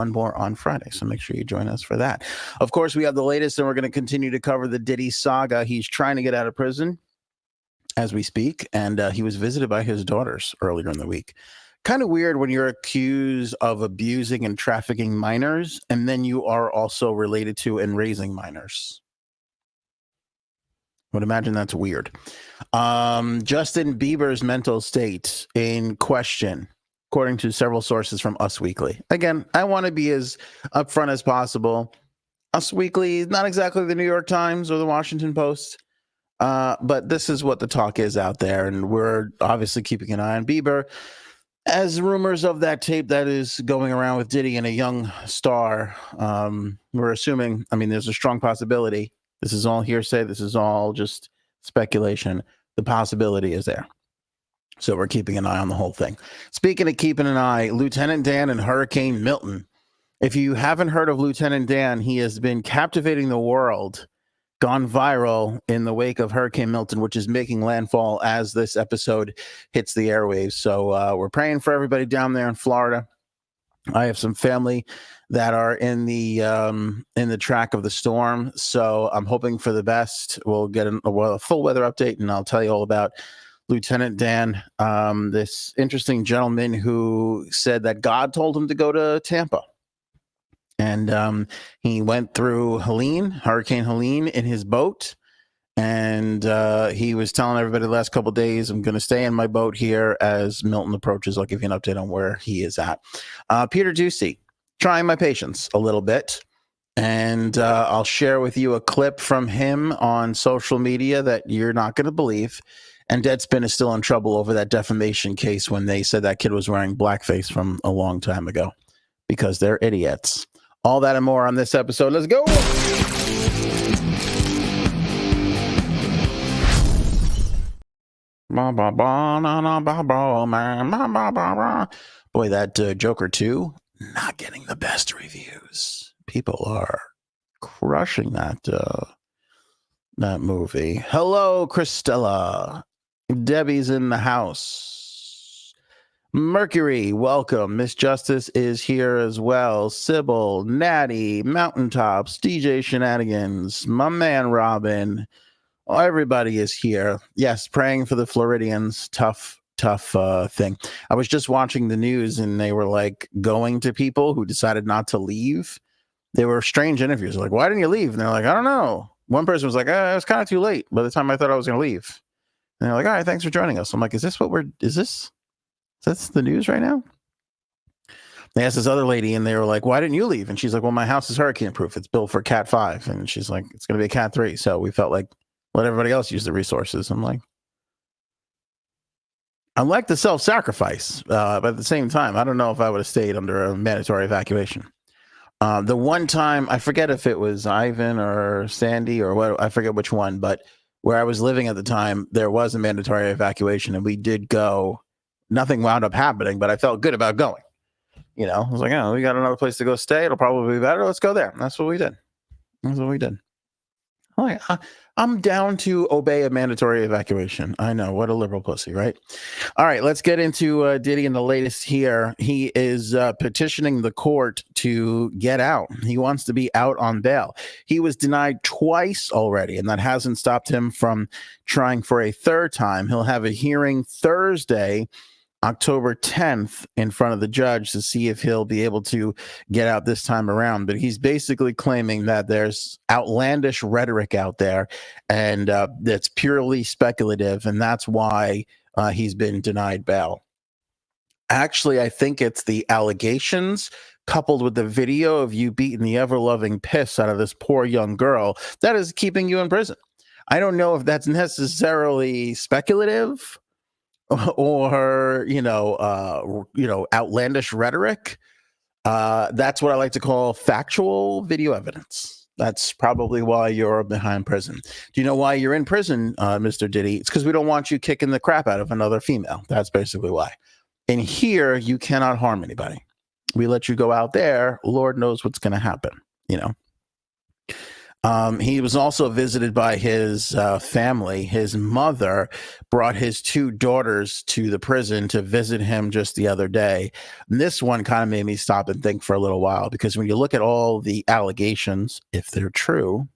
one more on Friday, so make sure you join us for that. Of course, we have the latest, and we're going to continue to cover the Diddy saga. He's trying to get out of prison as we speak, and he was visited by his daughters earlier in the week. Kind of weird when you're accused of abusing and trafficking minors, and then you are also related to and raising minors. I would imagine that's weird. Justin Bieber's mental state in question, according to several sources from Us Weekly. Again, I want to be as upfront as possible. Us Weekly is not exactly the New York Times or the Washington Post, but this is what the talk is out there, and we're obviously keeping an eye on Bieber as rumors of that tape that is going around with Diddy and a young star. We're assuming, there's a strong possibility. This is all hearsay. This is all just speculation. The possibility is there. So we're keeping an eye on the whole thing. Speaking of keeping an eye, Lieutenant Dan and Hurricane Milton. If you haven't heard of Lieutenant Dan, he has been captivating the world, gone viral in the wake of Hurricane Milton, which is making landfall as this episode hits the airwaves. So we're praying for everybody down there in Florida. I have some family that are in the track of the storm, so I'm hoping for the best. We'll get a full weather update, and I'll tell you all about Lieutenant Dan, this interesting gentleman who said that God told him to go to Tampa. And he went through Hurricane Helene in his boat. And he was telling everybody the last couple of days, I'm going to stay in my boat here as Milton approaches. I'll give you an update on where he is at. Peter Ducey, trying my patience a little bit. And I'll share with you a clip from him on social media that you're not going to believe. And Deadspin is still in trouble over that defamation case when they said that kid was wearing blackface from a long time ago, because they're idiots. All that and more on this episode. Let's go. Boy, that Joker 2, not getting the best reviews. People are crushing that movie. Hello, Christella. Debbie's in the house. Mercury, welcome. Miss Justice is here as well. Sybil, Natty, Mountaintops, DJ Shenanigans, my man Robin. Oh, everybody is here. Yes, praying for the Floridians. Tough thing. I was just watching the news, and they were like going to people who decided not to leave. They were strange interviews. Like, why didn't you leave? And they're like, I don't know. One person was like, it was kind of too late by the time I thought I was going to leave. And they're like, all right, thanks for joining us. I'm like, is this the news right now? They asked this other lady, and they were like, why didn't you leave? And she's like, well, my house is hurricane proof. It's built for Cat 5. And she's like, it's going to be a Cat 3. So we felt like, let everybody else use the resources. I'm like, I like the self-sacrifice, but at the same time, I don't know if I would have stayed under a mandatory evacuation. The one time, I forget if it was Ivan or Sandy or what, I forget which one, but where I was living at the time, there was a mandatory evacuation, and we did go. Nothing wound up happening, but I felt good about going. You know, I was like, oh, we got another place to go stay. It'll probably be better. Let's go there. And that's what we did. I'm down to obey a mandatory evacuation. I know, what a liberal pussy, right? All right, let's get into Diddy and the latest here. He is petitioning the court to get out. He wants to be out on bail. He was denied twice already, and that hasn't stopped him from trying for a third time. He'll have a hearing Thursday, October 10th, in front of the judge to see if he'll be able to get out this time around. But he's basically claiming that there's outlandish rhetoric out there, and that's purely speculative, and that's why he's been denied bail. Actually, I think it's the allegations coupled with the video of you beating the ever-loving piss out of this poor young girl that is keeping you in prison. I don't know if that's necessarily speculative or outlandish rhetoric. That's what I like to call factual video evidence. That's probably why you're behind prison. Do you know why you're in prison, Mr. Diddy? It's because we don't want you kicking the crap out of another female. That's basically why. And here, you cannot harm anybody. We let you go out there. Lord knows what's going to happen, you know. He was also visited by his family. His mother brought his two daughters to the prison to visit him just the other day. And this one kind of made me stop and think for a little while, because when you look at all the allegations, if they're true,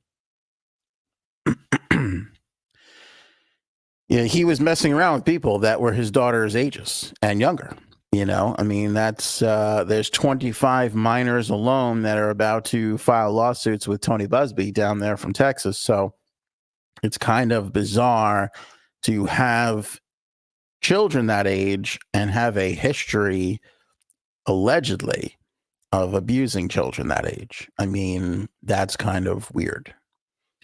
yeah, he was messing around with people that were his daughter's ages and younger. I mean, that's there's 25 minors alone that are about to file lawsuits with Tony Busby down there from Texas. So it's kind of bizarre to have children that age and have a history, allegedly, of abusing children that age. I mean, that's kind of weird.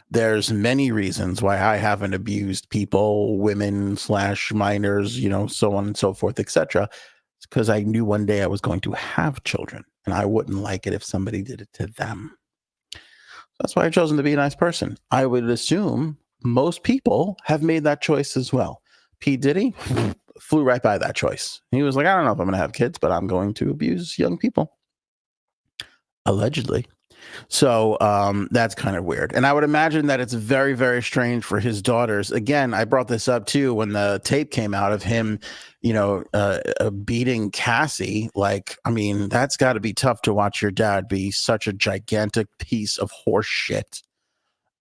There's many reasons why I haven't abused people, women / minors, so on and so forth, etc. It's because I knew one day I was going to have children, and I wouldn't like it if somebody did it to them. That's why I've chosen to be a nice person. I would assume most people have made that choice as well. P. Diddy flew right by that choice. He was like, I don't know if I'm going to have kids, but I'm going to abuse young people. Allegedly. So that's kind of weird. And I would imagine that it's very, very strange for his daughters. Again, I brought this up too when the tape came out of him, beating Cassie. Like, I mean, that's got to be tough to watch your dad be such a gigantic piece of horse shit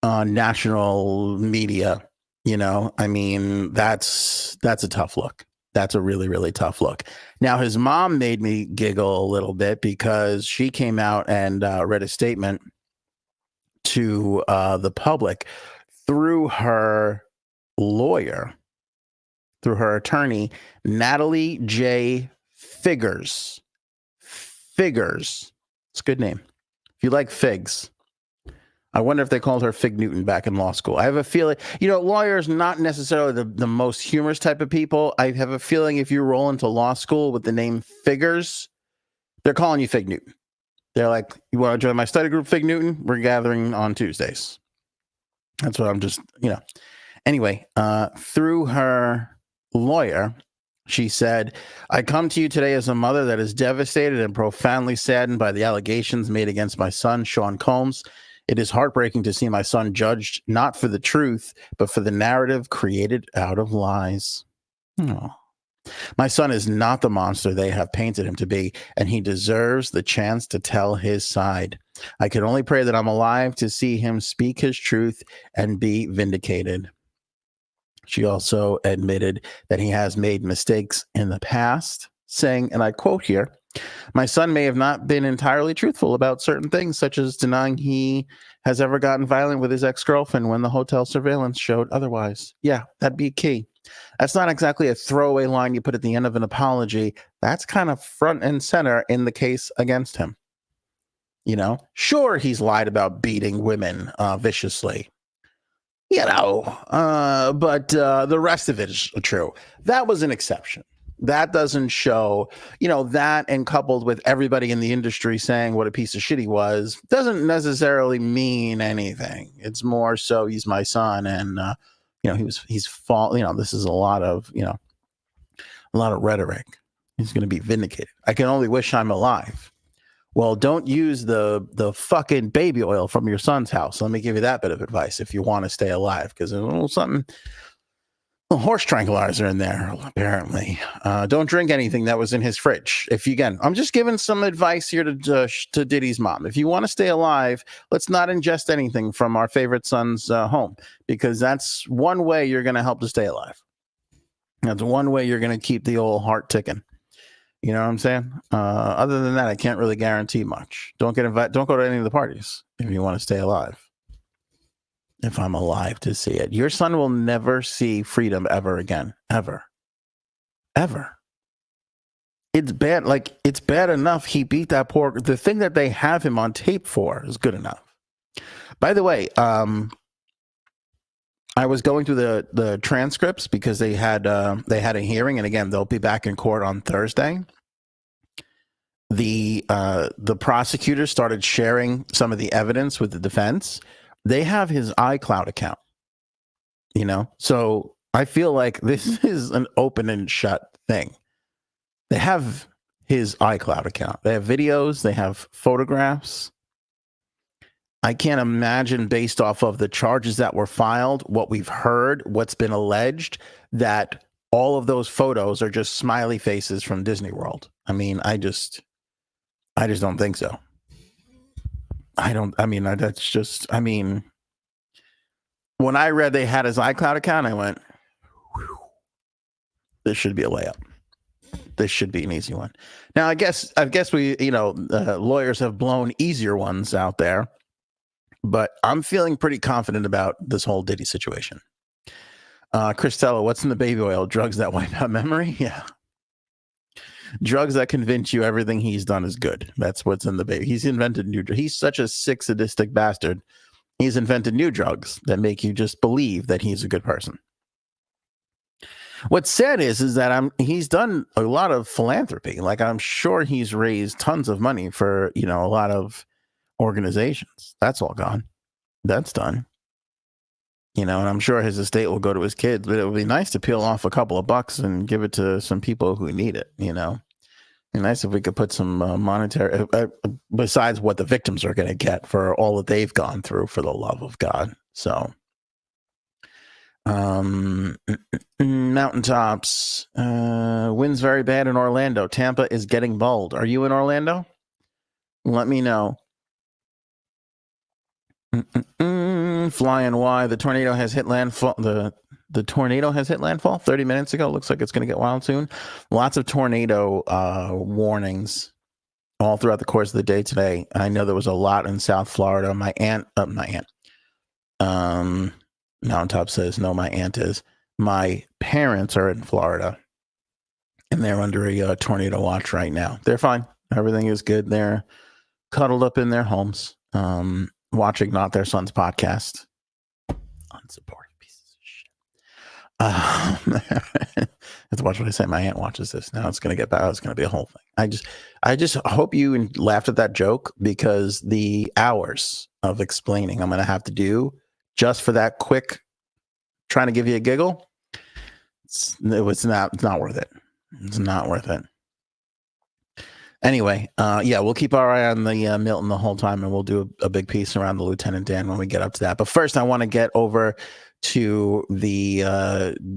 on national media. I mean, that's a tough look. That's a really, really tough look. Now, his mom made me giggle a little bit because she came out and read a statement to the public through her lawyer, through her attorney, Natalie J. Figures. Figures. It's a good name. If you like figs. I wonder if they called her Fig Newton back in law school. I have a feeling, lawyers not necessarily the most humorous type of people. I have a feeling if you roll into law school with the name Figures, they're calling you Fig Newton. They're like, you want to join my study group, Fig Newton? We're gathering on Tuesdays. That's what I'm just, Anyway, through her lawyer, she said, I come to you today as a mother that is devastated and profoundly saddened by the allegations made against my son, Sean Combs. It is heartbreaking to see my son judged not for the truth, but for the narrative created out of lies. Oh. My son is not the monster they have painted him to be, and he deserves the chance to tell his side. I can only pray that I'm alive to see him speak his truth and be vindicated. She also admitted that he has made mistakes in the past, saying, and I quote here, my son may have not been entirely truthful about certain things, such as denying he has ever gotten violent with his ex-girlfriend when the hotel surveillance showed otherwise. Yeah, that'd be key. That's not exactly a throwaway line you put at the end of an apology. That's kind of front and center in the case against him. Sure, he's lied about beating women viciously. But the rest of it is true. That was an exception. That doesn't show, that and coupled with everybody in the industry saying what a piece of shit he was, doesn't necessarily mean anything. It's more so he's my son, and he's this is a lot of rhetoric. He's going to be vindicated. I can only wish I'm alive. Well, don't use the fucking baby oil from your son's house. Let me give you that bit of advice if you want to stay alive, because there's a little horse tranquilizer in there, apparently. Don't drink anything that was in his fridge. I'm just giving some advice here to Diddy's mom. If you want to stay alive, let's not ingest anything from our favorite son's home, because that's one way you're going to help to stay alive. That's one way you're going to keep the old heart ticking. You know what I'm saying? Other than that, I can't really guarantee much. Don't go to any of the parties if you want to stay alive. If I'm alive to see it. Your son will never see freedom ever again. Ever. It's bad. Like, it's bad enough he beat that the thing that they have him on tape for is good enough. By the way, I was going through the transcripts because they had a hearing, and again, they'll be back in court on Thursday. The prosecutors started sharing some of the evidence with the defense. They have his iCloud account, so I feel like this is an open and shut thing. They have his iCloud account. They have videos. They have photographs. I can't imagine, based off of the charges that were filed, what we've heard, what's been alleged, that all of those photos are just smiley faces from Disney World. I mean, I just don't think so. When I read they had his iCloud account, I went, whew, this should be a layup. This should be an easy one. Now, I guess we, lawyers have blown easier ones out there, but I'm feeling pretty confident about this whole Diddy situation. Christella, what's in the baby oil? Drugs that wipe out memory? Yeah. Drugs that convince you everything he's done is good. That's what's in the baby. He's invented new drugs. He's such a sick, sadistic bastard. He's invented new drugs that make you just believe that he's a good person. What's sad is that he's done a lot of philanthropy. Like, I'm sure he's raised tons of money for, a lot of organizations. That's all gone. That's done. And I'm sure his estate will go to his kids, but it would be nice to peel off a couple of bucks and give it to some people who need it. It'd be nice if we could put some monetary, besides what the victims are going to get for all that they've gone through, for the love of God. So, mountaintops, wind's very bad in Orlando. Tampa is getting bold. Are you in Orlando? Let me know. Flying Y. The tornado has hit landfall. The tornado has hit landfall 30 minutes ago. Looks like it's going to get wild soon. Lots of tornado warnings all throughout the course of the day today. I know there was a lot in South Florida. My aunt. Mountaintop says, no, my aunt is. My parents are in Florida, and they're under a tornado watch right now. They're fine. Everything is good. They're cuddled up in their homes, watching Not Their Son's podcast. Unsupported pieces of shit. I have to watch what I say. My aunt watches this. Now it's going to get bad. It's going to be a whole thing. I just hope you laughed at that joke, because the hours of explaining I'm going to have to do just for that quick trying to give you a giggle, it's not worth it. It's not worth it. Anyway, we'll keep our eye on the Milton the whole time, and we'll do a big piece around the Lieutenant Dan when we get up to that. But first, I want to get over to the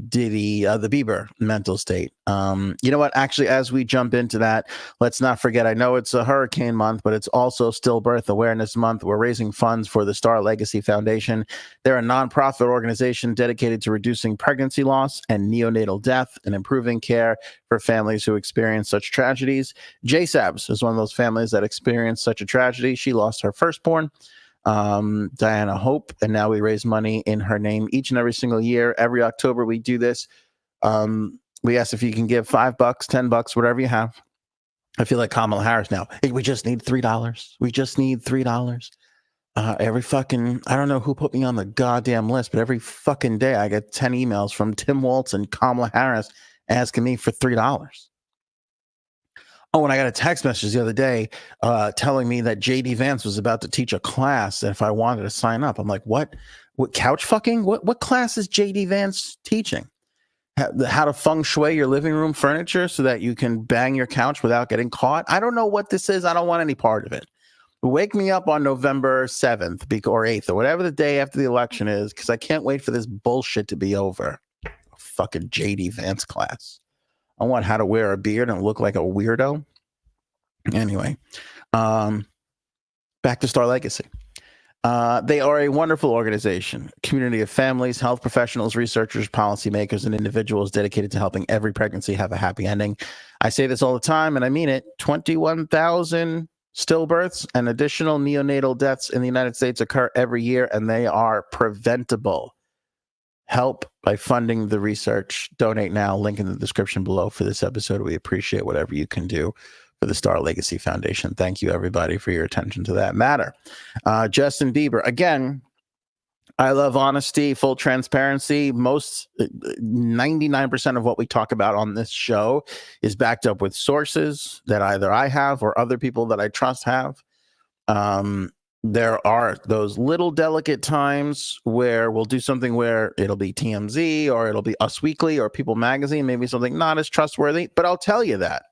Diddy, the Bieber mental state. You know what? Actually, as we jump into that, let's not forget, I know it's a hurricane month, but it's also Stillbirth Awareness Month. We're raising funds for the Star Legacy Foundation. They're a nonprofit organization dedicated to reducing pregnancy loss and neonatal death and improving care for families who experience such tragedies. J-Sabs is one of those families that experienced such a tragedy. She lost her firstborn, Diana Hope, and now we raise money in her name each and every single year. Every October we do this. We ask if you can give $5, $10, whatever you have. I feel like Kamala Harris now. Hey, we just need $3. We just need $3. Every fucking, I don't know who put me on the goddamn list, but every fucking day I get 10 emails from Tim Waltz and Kamala Harris asking me for $3. Oh, and I got a text message the other day telling me that JD Vance was about to teach a class, and if I wanted to sign up. I'm like, what couch fucking? What class is JD Vance teaching? How to feng shui your living room furniture so that you can bang your couch without getting caught? I don't know what this is. I don't want any part of it. Wake me up on November 7th or 8th or whatever the day after the election is, because I can't wait for this bullshit to be over. Fucking JD Vance class. I want how to wear a beard and look like a weirdo. Anyway, back to Star Legacy. They are a wonderful organization, community of families, health professionals, researchers, policymakers, and individuals dedicated to helping every pregnancy have a happy ending. I say this all the time, and I mean it. 21,000 stillbirths and additional neonatal deaths in the United States occur every year, and they are preventable. Help by funding the research. Donate now. Link in the description below for this episode. We appreciate whatever you can do for the Star Legacy Foundation. Thank you, everybody, for your attention to that matter. Justin Bieber. Again, I love honesty, full transparency. 99% of what we talk about on this show is backed up with sources that either I have or other people that I trust have. There are those little delicate times where we'll do something where it'll be TMZ or it'll be Us Weekly or People Magazine, maybe something not as trustworthy, but I'll tell you that.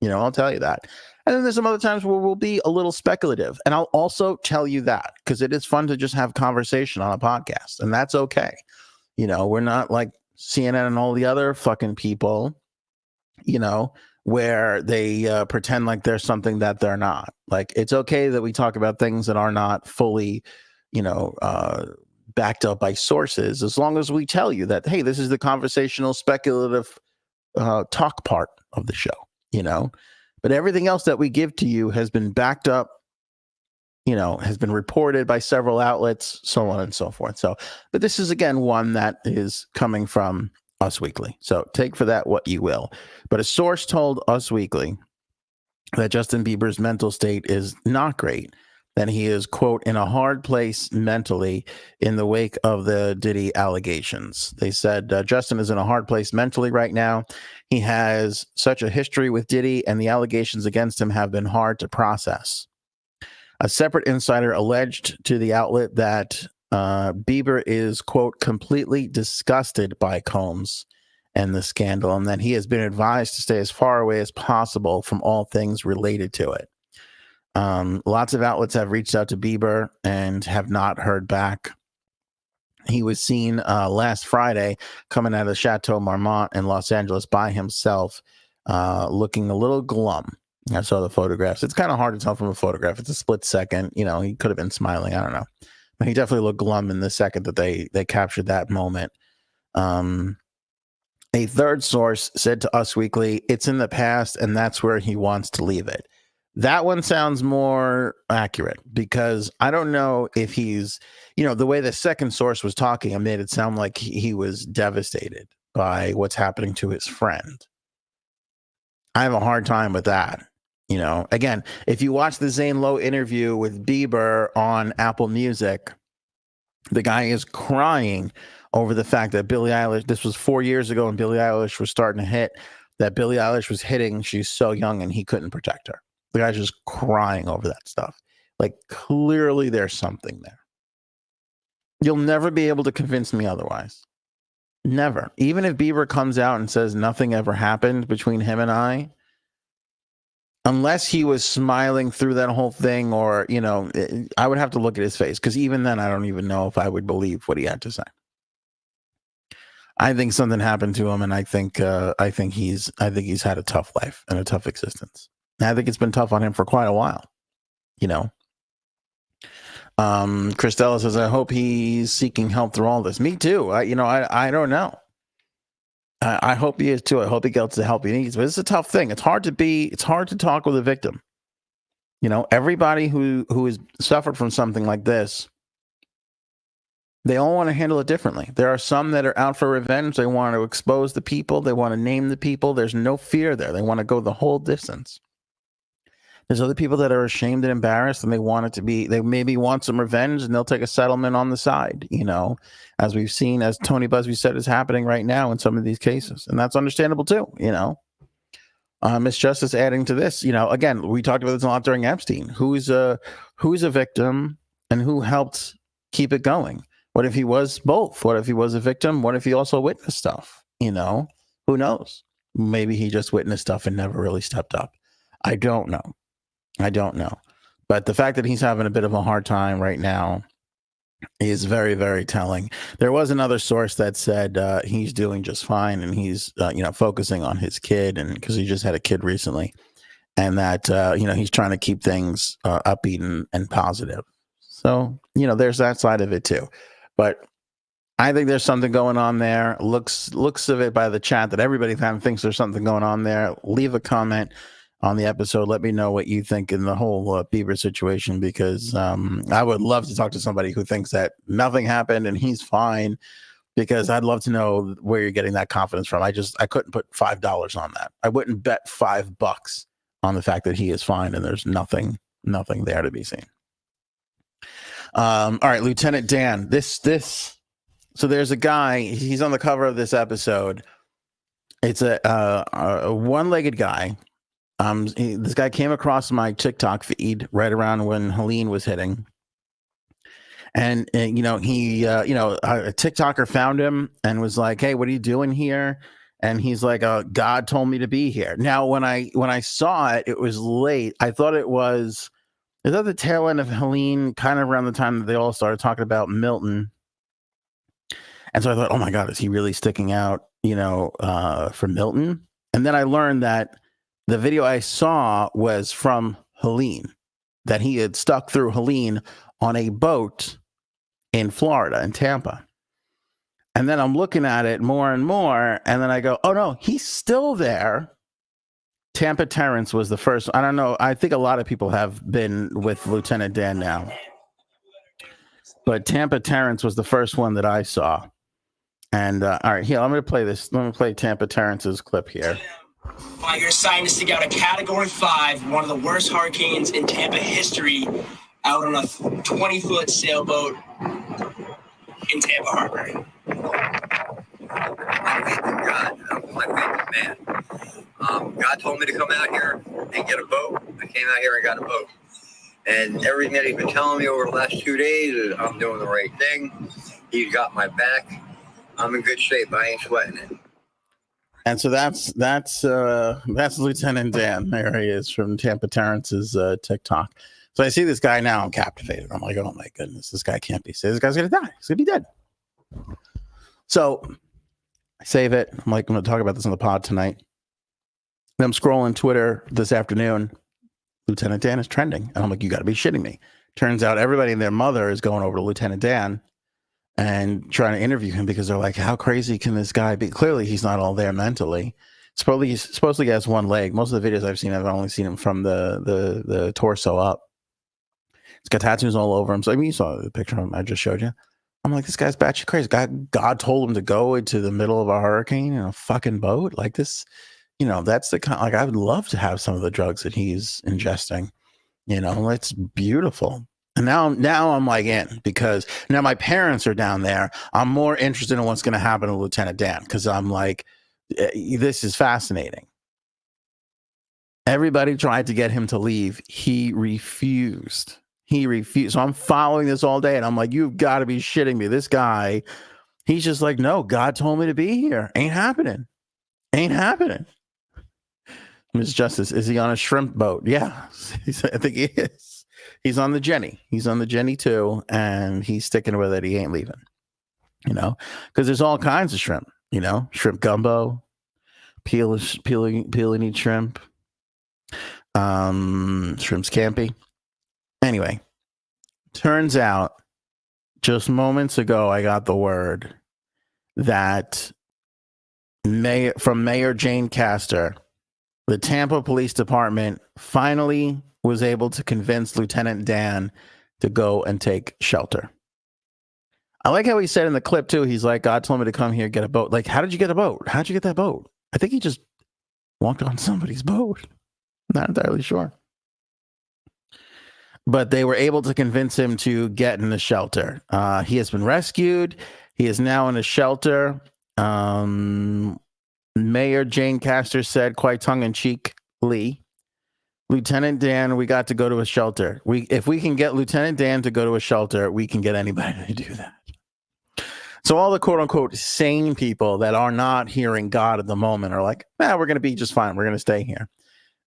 I'll tell you that. And then there's some other times where we'll be a little speculative. And I'll also tell you that because it is fun to just have conversation on a podcast, and that's okay. We're not like CNN and all the other fucking people, where they pretend like there's something that they're not. Like, it's okay that we talk about things that are not fully, backed up by sources, as long as we tell you that, hey, this is the conversational, speculative talk part of the show, But everything else that we give to you has been backed up, has been reported by several outlets, so on and so forth. So, but this is, again, one that is coming from Us Weekly. So take for that what you will. But a source told Us Weekly that Justin Bieber's mental state is not great, that he is, quote, in a hard place mentally in the wake of the Diddy allegations. They said Justin is in a hard place mentally right now. He has such a history with Diddy, and the allegations against him have been hard to process. A separate insider alleged to the outlet that Bieber is, quote, completely disgusted by Combs and the scandal, and that he has been advised to stay as far away as possible from all things related to it. Lots of outlets have reached out to Bieber and have not heard back. He was seen last Friday coming out of Chateau Marmont in Los Angeles by himself, looking a little glum. I saw the photographs. It's kind of hard to tell from a photograph. It's a split second. He could have been smiling. I don't know. But he definitely looked glum in the second that they captured that moment. A third source said to Us Weekly, it's in the past, and that's where he wants to leave it. That one sounds more accurate, because I don't know if he's, the way the second source was talking, it made it sound like he was devastated by what's happening to his friend. I have a hard time with that. Again, if you watch the Zane Lowe interview with Bieber on Apple Music, the guy is crying over the fact that Billie Eilish, this was 4 years ago and Billie Eilish was starting to hit, that Billie Eilish was hitting, she's so young and he couldn't protect her. The guy's just crying over that stuff. Like, clearly there's something there. You'll never be able to convince me otherwise. Never. Even if Bieber comes out and says nothing ever happened between him and I, unless he was smiling through that whole thing, or, I would have to look at his face, because even then I don't even know if I would believe what he had to say. I think something happened to him, and I think he's had a tough life and a tough existence. And I think it's been tough on him for quite a while. Christella says, I hope he's seeking help through all this. Me too. I don't know. I hope he is too. I hope he gets the help he needs. But it's a tough thing. It's hard to talk with a victim. Everybody who has suffered from something like this, they all want to handle it differently. There are some that are out for revenge. They want to expose the people. They want to name the people. There's no fear there. They want to go the whole distance. There's other people that are ashamed and embarrassed, and they maybe want some revenge, and they'll take a settlement on the side, as we've seen, as Tony Busby said, is happening right now in some of these cases. And that's understandable too, Miss Justice adding to this, again, we talked about this a lot during Epstein. Who's a victim and who helped keep it going? What if he was both? What if he was a victim? What if he also witnessed stuff? Who knows? Maybe he just witnessed stuff and never really stepped up. I don't know. But the fact that he's having a bit of a hard time right now is very, very telling. There was another source that said he's doing just fine, and he's focusing on his kid, and because he just had a kid recently, and that he's trying to keep things upbeat and positive. So there's that side of it too. But I think there's something going on there. Looks of it by the chat that everybody kind of thinks there's something going on there. Leave a comment on the episode. Let me know what you think in the whole Bieber situation, because I would love to talk to somebody who thinks that nothing happened and he's fine, because I'd love to know where you're getting that confidence from. I couldn't put $5 on that. I wouldn't bet $5 on the fact that he is fine and there's nothing there to be seen. All right, Lieutenant Dan, so there's a guy, he's on the cover of this episode. It's a one-legged guy. This guy came across my TikTok feed right around when Helene was hitting, and a TikToker found him and was like, "Hey, what are you doing here?" And he's like, God told me to be here. Now, when I saw it, it was late. I thought it was the tail end of Helene, kind of around the time that they all started talking about Milton. And so I thought, oh my God, is he really sticking out, for Milton? And then I learned that the video I saw was from Helene, that he had stuck through Helene on a boat in Florida, in Tampa. And then I'm looking at it more and more, and then I go, oh no, he's still there. Tampa Terrence was the first. I don't know. I think a lot of people have been with Lieutenant Dan now. But Tampa Terrence was the first one that I saw. And all right, here, I'm going to play this. Let me play Tampa Terrence's clip here. Your assignment is to get out a Category 5, one of the worst hurricanes in Tampa history, out on a 20-foot sailboat in Tampa Harbor. My faith in God. My faith in man. God told me to come out here and get a boat. I came out here and got a boat. And everything that he's been telling me over the last 2 days is I'm doing the right thing. He's got my back. I'm in good shape. I ain't sweating it. And so that's Lieutenant Dan. There he is from Tampa Terrence's TikTok. So I see this guy now. I'm captivated. I'm like, oh my goodness, this guy can't be safe. This guy's gonna die. He's gonna be dead. So I save it. I'm like, I'm gonna talk about this on the pod tonight. And I'm scrolling Twitter this afternoon. Lieutenant Dan is trending, and I'm like, you got to be shitting me. Turns out everybody and their mother is going over to Lieutenant Dan and trying to interview him because they're like, how crazy can this guy be? Clearly, he's not all there mentally. Supposedly he has one leg. Most of the videos I've seen, I've only seen him from the torso up. He's got tattoos all over him. So I mean, you saw the picture I just showed you. I'm like, this guy's batshit crazy. God told him to go into the middle of a hurricane in a fucking boat like this. That's the kind. Like, I would love to have some of the drugs that he's ingesting. It's beautiful. And now I'm like in, because now my parents are down there. I'm more interested in what's going to happen to Lieutenant Dan, because I'm like, this is fascinating. Everybody tried to get him to leave. He refused. So I'm following this all day, and I'm like, you've got to be shitting me. This guy, he's just like, no, God told me to be here. Ain't happening. Ms. Justice, is he on a shrimp boat? Yeah, I think he is. He's on the Jenny. He's on the Jenny too, and he's sticking with it. He ain't leaving. Because there's all kinds of shrimp. Shrimp gumbo, peeling eat shrimp, shrimp scampi. Anyway, turns out just moments ago I got the word that from Mayor Jane Castor, the Tampa Police Department finally was able to convince Lieutenant Dan to go and take shelter. I like how he said in the clip too, he's like, God told me to come here, get a boat. Like, how did you get a boat? How'd you get that boat? I think he just walked on somebody's boat. I'm not entirely sure. But they were able to convince him to get in the shelter. He has been rescued. He is now in a shelter. Mayor Jane Castor said, quite tongue-in-cheekly, Lieutenant Dan, we got to go to a shelter. If we can get Lieutenant Dan to go to a shelter, we can get anybody to do that. So all the quote-unquote sane people that are not hearing God at the moment are like, we're going to be just fine. We're going to stay here.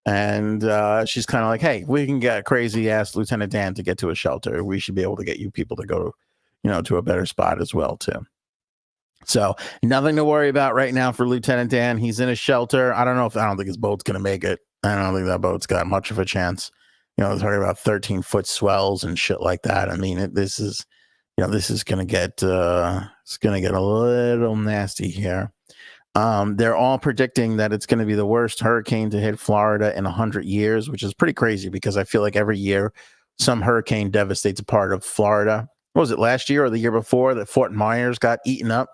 And she's kind of like, hey, we can get crazy-ass Lieutenant Dan to get to a shelter. We should be able to get you people to go, to a better spot as well, too. So nothing to worry about right now for Lieutenant Dan. He's in a shelter. I don't think his boat's going to make it. I don't think that boat's got much of a chance. They're talking about 13-foot swells and shit like that. I mean, this is going to get, it's going to get a little nasty here. They're all predicting that it's going to be the worst hurricane to hit Florida in 100 years, which is pretty crazy because I feel like every year some hurricane devastates a part of Florida. What was it, last year or the year before that Fort Myers got eaten up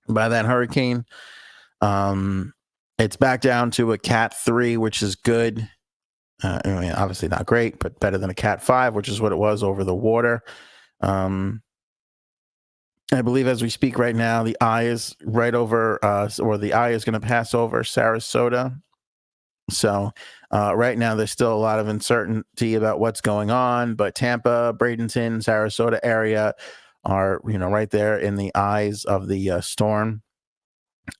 by that hurricane? It's back down to a Cat 3, which is good. I mean, obviously not great, but better than a Cat 5, which is what it was over the water. I believe as we speak right now, the eye is right over, or the eye is going to pass over Sarasota. So right now, there's still a lot of uncertainty about what's going on, but Tampa, Bradenton, Sarasota area are, right there in the eyes of the storm.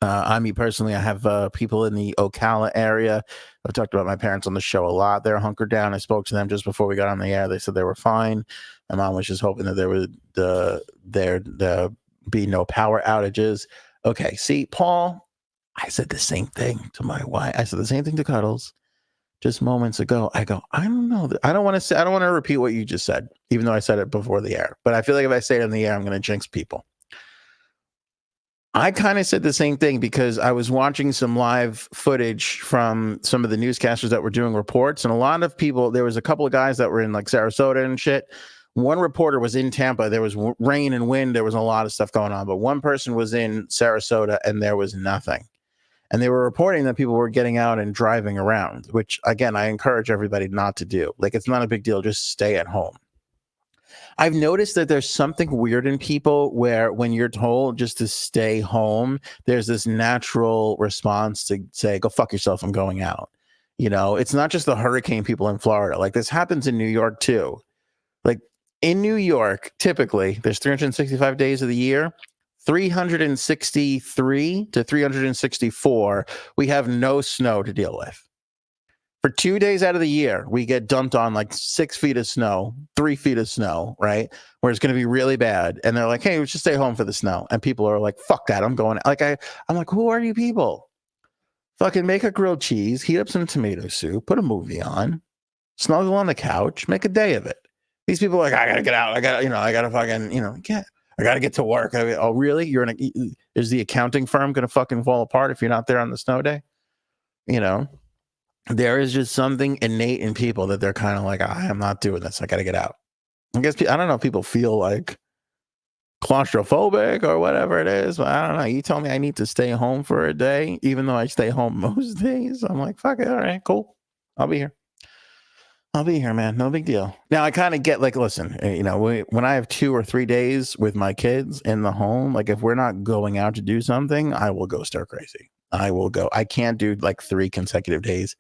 I mean, personally, I have people in the Ocala area. I've talked about my parents on the show a lot. They're hunkered down. I spoke to them just before we got on the air. They said they were fine. My mom was just hoping that there be no power outages. Okay, see, Paul, I said the same thing to my wife. I said the same thing to Cuddles just moments ago. I go, I don't know. I don't want to repeat what you just said, even though I said it before the air. But I feel like if I say it in the air, I'm going to jinx people. I kind of said the same thing because I was watching some live footage from some of the newscasters that were doing reports, and a lot of people, there was a couple of guys that were in like Sarasota and shit. One reporter was in Tampa. There was rain and wind. There was a lot of stuff going on, but one person was in Sarasota and there was nothing. And they were reporting that people were getting out and driving around, which again, I encourage everybody not to do. Like, it's not a big deal. Just stay at home. I've noticed that there's something weird in people where when you're told just to stay home, there's this natural response to say, go fuck yourself, I'm going out. You know, it's not just the hurricane people in Florida. Like, this happens in New York too. Like, in New York, typically there's 365 days of the year. 363 to 364, we have no snow to deal with. For 2 days out of the year, we get dumped on like 6 feet of snow, 3 feet of snow, right? Where it's going to be really bad. And they're like, hey, we should stay home for the snow. And people are like, fuck that. I'm going. Like, I'm like, who are you people? Fucking make a grilled cheese, heat up some tomato soup, put a movie on, snuggle on the couch, make a day of it. These people are like, I got to get out. I got to fucking, get. I got to get to work. Oh, really? Is the accounting firm going to fucking fall apart if you're not there on the snow day? There is just something innate in people that they're kind of like, I am not doing this. I got to get out. I guess, I don't know if people feel like claustrophobic or whatever it is, but I don't know. You told me I need to stay home for a day, even though I stay home most days. I'm like, fuck it. All right, cool. I'll be here. Man. No big deal. Now, I kind of get like, listen, when I have 2 or 3 days with my kids in the home, like if we're not going out to do something, I will go stir crazy. I will go. I can't do like 3 consecutive days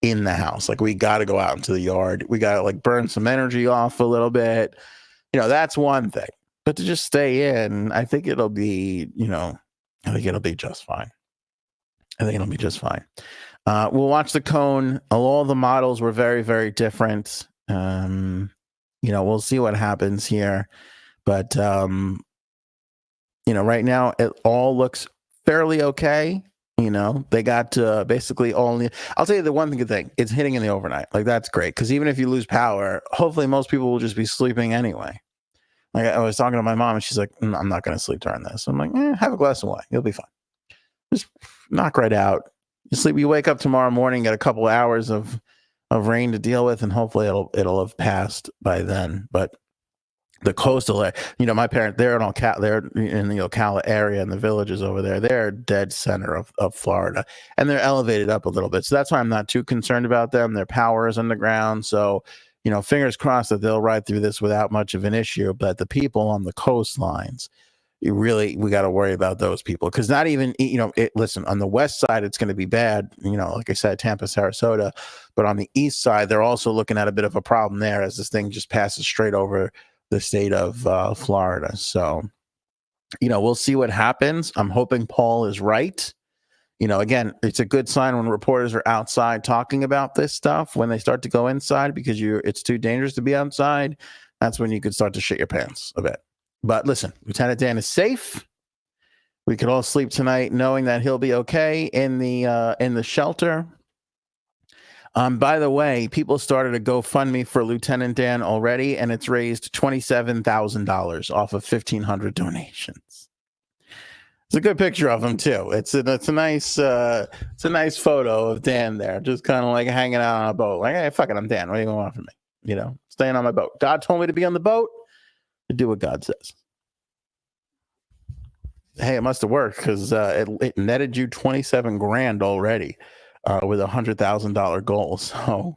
in the house. Like, we got to go out into the yard. We got to like burn some energy off a little bit. That's one thing. But to just stay in, I think it'll be, just fine. We'll watch the cone. All the models were very, very different. We'll see what happens here. But, right now it all looks fairly okay. They got basically only, I'll tell you the one good thing, it's hitting in the overnight. Like, that's great. Because even if you lose power, hopefully most people will just be sleeping anyway. Like, I was talking to my mom and she's like, I'm not going to sleep during this. I'm like, have a glass of wine. You'll be fine. Just knock right out. You sleep. You wake up tomorrow morning, get a couple of hours of rain to deal with, and hopefully it'll have passed by then. But the coastal area, my parents, they're in the Ocala area and the villages over there. They're dead center of Florida, and they're elevated up a little bit. So that's why I'm not too concerned about them. Their power is underground, so fingers crossed that they'll ride through this without much of an issue. But the people on the coastlines, we got to worry about those people, because not even, listen, on the west side, it's going to be bad, like I said, Tampa, Sarasota, but on the east side, they're also looking at a bit of a problem there as this thing just passes straight over the state of Florida. So, we'll see what happens. I'm hoping Paul is right. Again, it's a good sign when reporters are outside talking about this stuff. When they start to go inside because it's too dangerous to be outside, that's when you could start to shit your pants a bit. But listen, Lieutenant Dan is safe. We could all sleep tonight knowing that he'll be okay in the shelter. By the way, people started a GoFundMe for Lieutenant Dan already, and it's raised $27,000 off of 1,500 donations. It's a good picture of him too. It's a nice photo of Dan there, just kind of like hanging out on a boat. Like, hey, fuck it, I'm Dan. What do you want from me? Staying on my boat. God told me to be on the boat. To do what God says. Hey, it must have worked, because it netted you 27 grand already with $100,000 goal. So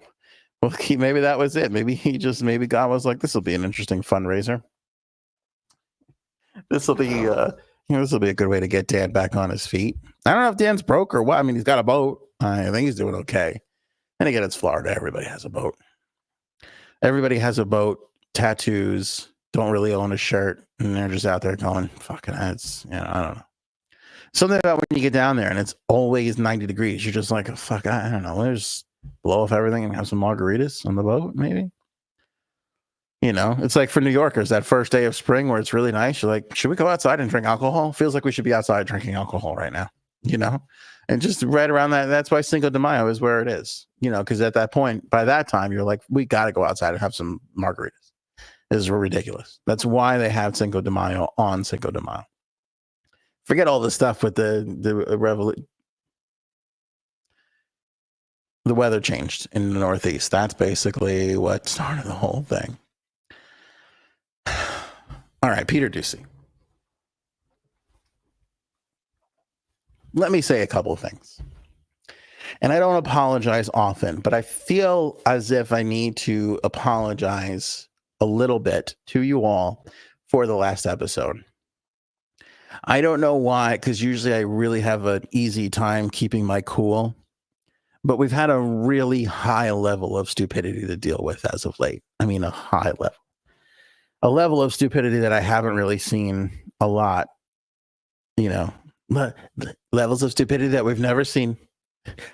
maybe that was it. Maybe God was like, this will be an interesting fundraiser. This will be a good way to get Dan back on his feet. I don't know if Dan's broke or what. I mean, he's got a boat. I think he's doing okay. And again, it's Florida. Everybody has a boat. Tattoos. Don't really own a shirt, and they're just out there going, fucking heads. I don't know. Something about when you get down there and it's always 90 degrees. You're just like, oh, fuck, I don't know. Let's blow off everything and have some margaritas on the boat, maybe. You know, it's like for New Yorkers, that first day of spring where it's really nice. You're like, should we go outside and drink alcohol? Feels like we should be outside drinking alcohol right now, you know? And just right around that, that's why Cinco de Mayo is where it is, you know, because at that point, by that time, you're like, we got to go outside and have some margaritas. This is ridiculous. That's why they have Cinco de Mayo on Cinco de Mayo. Forget all the stuff with the weather changed in the Northeast. That's basically what started the whole thing. All right, Peter Doocy. Let me say a couple of things. And I don't apologize often, but I feel as if I need to apologize a little bit to you all for the last episode. I don't know why, because usually I really have an easy time keeping my cool. But we've had a really high level of stupidity to deal with as of late. I mean, a high level. A level of stupidity that I haven't really seen a lot, you know, levels of stupidity that we've never seen.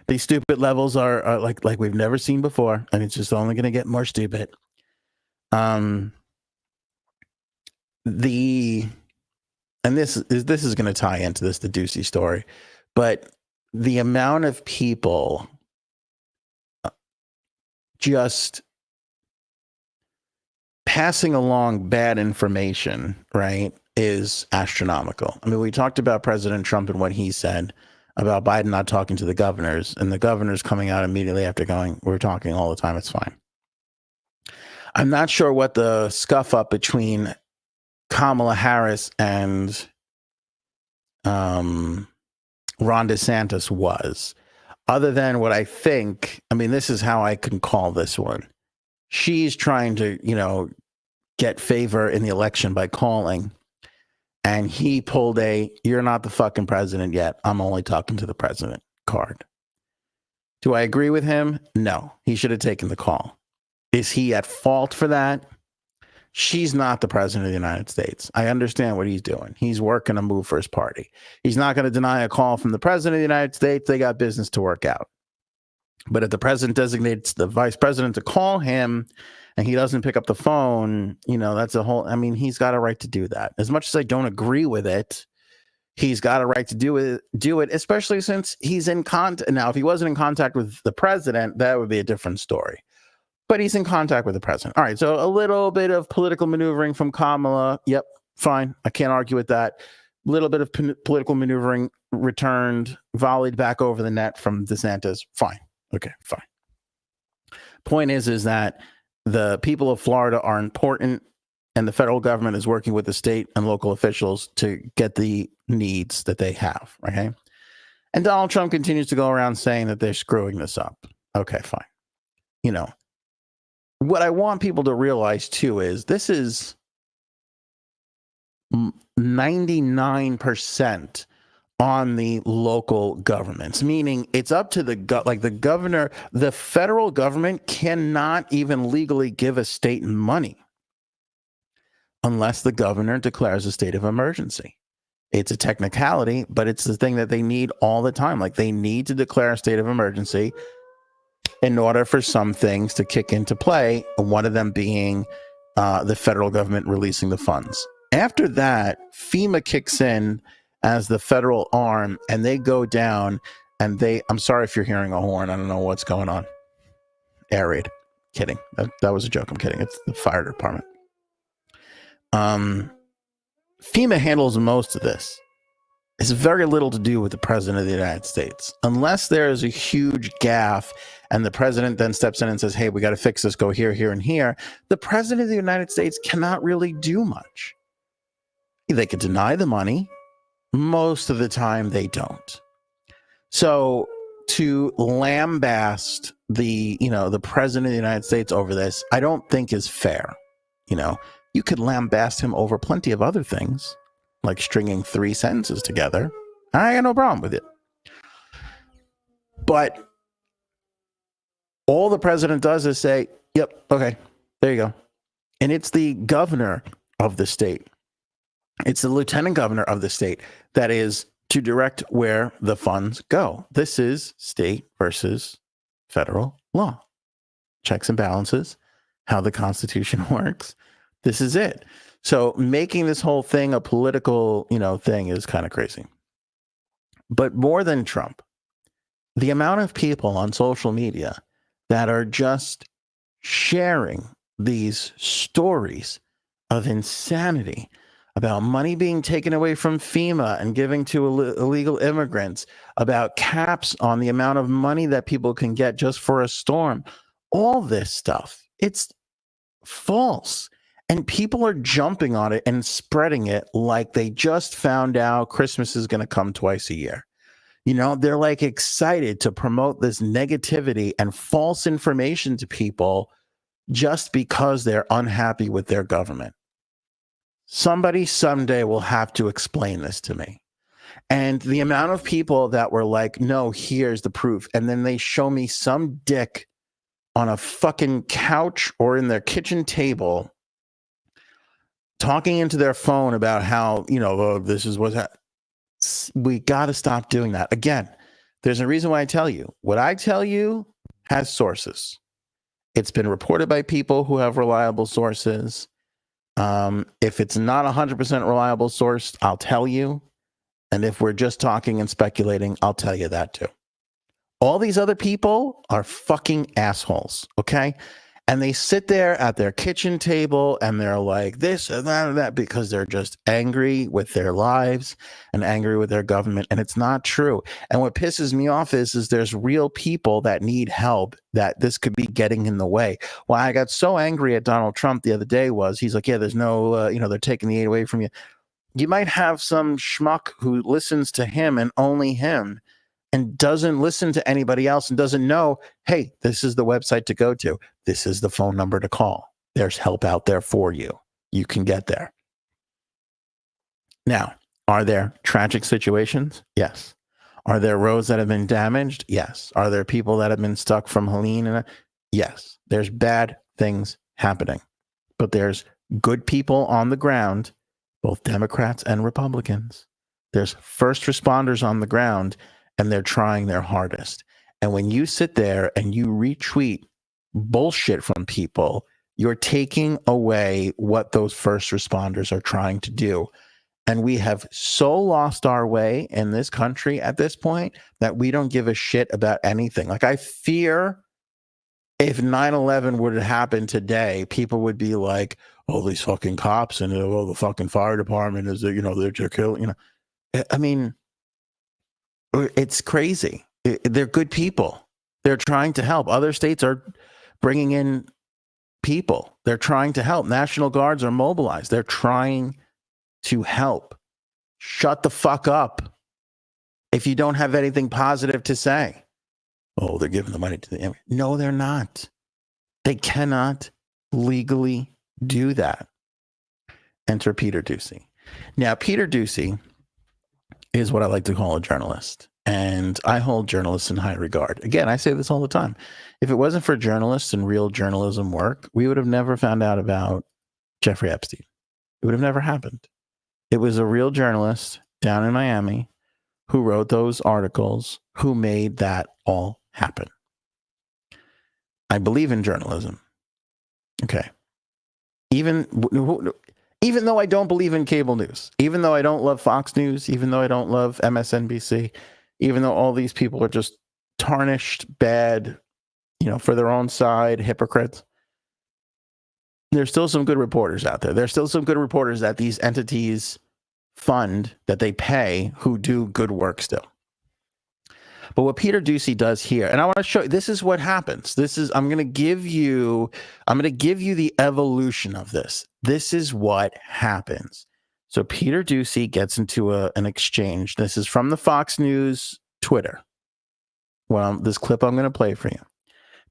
These stupid levels are like we've never seen before, and it's just only going to get more stupid. And this is going to tie into the Ducey story, but the amount of people just passing along bad information, right, is astronomical. I mean, we talked about President Trump and what he said about Biden not talking to the governors, and the governors coming out immediately after going, we're talking all the time, it's fine. I'm not sure what the scuff up between Kamala Harris and Ron DeSantis was, other than what I think. I mean, this is how I can call this one. She's trying to, you know, get favor in the election by calling, and he pulled you're not the fucking president yet, I'm only talking to the president card. Do I agree with him? No. He should have taken the call. Is he at fault for that? She's not the president of the United States. I understand what he's doing. He's working a move for his party. He's not going to deny a call from the president of the United States. They got business to work out. But if the president designates the vice president to call him and he doesn't pick up the phone, you know, that's a whole, I mean, he's got a right to do that. As much as I don't agree with it, he's got a right to do it, especially since he's in contact. Now, if he wasn't in contact with the president, that would be a different story. But he's in contact with the president. All right, so a little bit of political maneuvering from Kamala. Yep, fine. I can't argue with that. A little bit of political maneuvering returned, volleyed back over the net from DeSantis. Fine. Okay, fine. Point is that the people of Florida are important, and the federal government is working with the state and local officials to get the needs that they have, okay? And Donald Trump continues to go around saying that they're screwing this up. Okay, fine. You know, what I want people to realize, too, is this is 99% on the local governments, meaning it's up to the governor. The federal government cannot even legally give a state money unless the governor declares a state of emergency. It's a technicality, but it's the thing that they need all the time. Like, they need to declare a state of emergency in order for some things to kick into play, one of them being the federal government releasing the funds. After that, FEMA kicks in as the federal arm, and they go down, and I'm sorry if you're hearing a horn. I don't know what's going on. Air raid. Kidding. That was a joke. I'm kidding. It's the fire department. FEMA handles most of this. It's very little to do with the president of the United States. Unless there is a huge gaffe and the president then steps in and says, hey, we got to fix this, go here, here, and here. The president of the United States cannot really do much. They could deny the money. Most of the time they don't. So to lambaste the president of the United States over this, I don't think is fair. You know, you could lambaste him over plenty of other things, like stringing 3 sentences together. I got no problem with it. But all the president does is say, yep, okay, there you go. And it's the governor of the state. It's the lieutenant governor of the state that is to direct where the funds go. This is state versus federal law. Checks and balances, how the Constitution works. This is it. So making this whole thing a political, thing is kind of crazy. But more than Trump, the amount of people on social media that are just sharing these stories of insanity about money being taken away from FEMA and giving to illegal immigrants, about caps on the amount of money that people can get just for a storm, all this stuff, it's false. And people are jumping on it and spreading it like they just found out Christmas is going to come twice a year. They're like excited to promote this negativity and false information to people just because they're unhappy with their government. Somebody someday will have to explain this to me. And the amount of people that were like, no, here's the proof. And then they show me some dick on a fucking couch or in their kitchen table talking into their phone about how, this is what's happening. We got to stop doing that. Again, there's a reason why I tell you. What I tell you has sources. It's been reported by people who have reliable sources. If it's not 100% reliable source, I'll tell you. And if we're just talking and speculating, I'll tell you that too. All these other people are fucking assholes, okay? And they sit there at their kitchen table and they're like this and that and that because they're just angry with their lives and angry with their government. And it's not true. And what pisses me off is there's real people that need help that this could be getting in the way. Why I got so angry at Donald Trump the other day was he's like, yeah, there's no, they're taking the aid away from you. You might have some schmuck who listens to him and only him and doesn't listen to anybody else and doesn't know, hey, this is the website to go to. This is the phone number to call. There's help out there for you. You can get there. Now, are there tragic situations? Yes. Are there roads that have been damaged? Yes. Are there people that have been stuck from Helene? Yes. There's bad things happening. But there's good people on the ground, both Democrats and Republicans. There's first responders on the ground, and they're trying their hardest. And when you sit there and you retweet bullshit from people, you're taking away what those first responders are trying to do. And we have so lost our way in this country at this point that we don't give a shit about anything. Like, I fear if 9/11 would have happened today, people would be like, oh, these fucking cops and the fucking fire department is, they're killing, I mean, it's crazy. They're good people. They're trying to help. Other states are bringing in people. They're trying to help. National Guards are mobilized. They're trying to help. Shut the fuck up if you don't have anything positive to say. Oh, they're giving the money to the... No, they're not. They cannot legally do that. Enter Peter Doocy. Now, Peter Doocy is what I like to call a journalist. And I hold journalists in high regard. Again, I say this all the time. If it wasn't for journalists and real journalism work, we would have never found out about Jeffrey Epstein. It would have never happened. It was a real journalist down in Miami who wrote those articles, who made that all happen. I believe in journalism. Okay. Even though I don't believe in cable news, even though I don't love Fox News, even though I don't love MSNBC, even though all these people are just tarnished, bad, for their own side, hypocrites, there's still some good reporters out there. There's still some good reporters that these entities fund, that they pay, who do good work still. But what Peter Doocy does here, and I want to show you, this is what happens. I'm going to give you the evolution of this. This is what happens. So Peter Doocy gets into an exchange. This is from the Fox News Twitter. Well, this clip I'm going to play for you.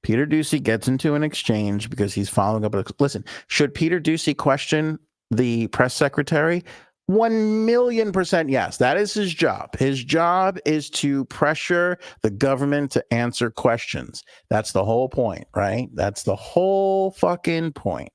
Peter Doocy gets into an exchange because he's following up. Listen, should Peter Doocy question the press secretary? 1,000,000% yes. That is his job. His job is to pressure the government to answer questions. That's the whole point, right? That's the whole fucking point.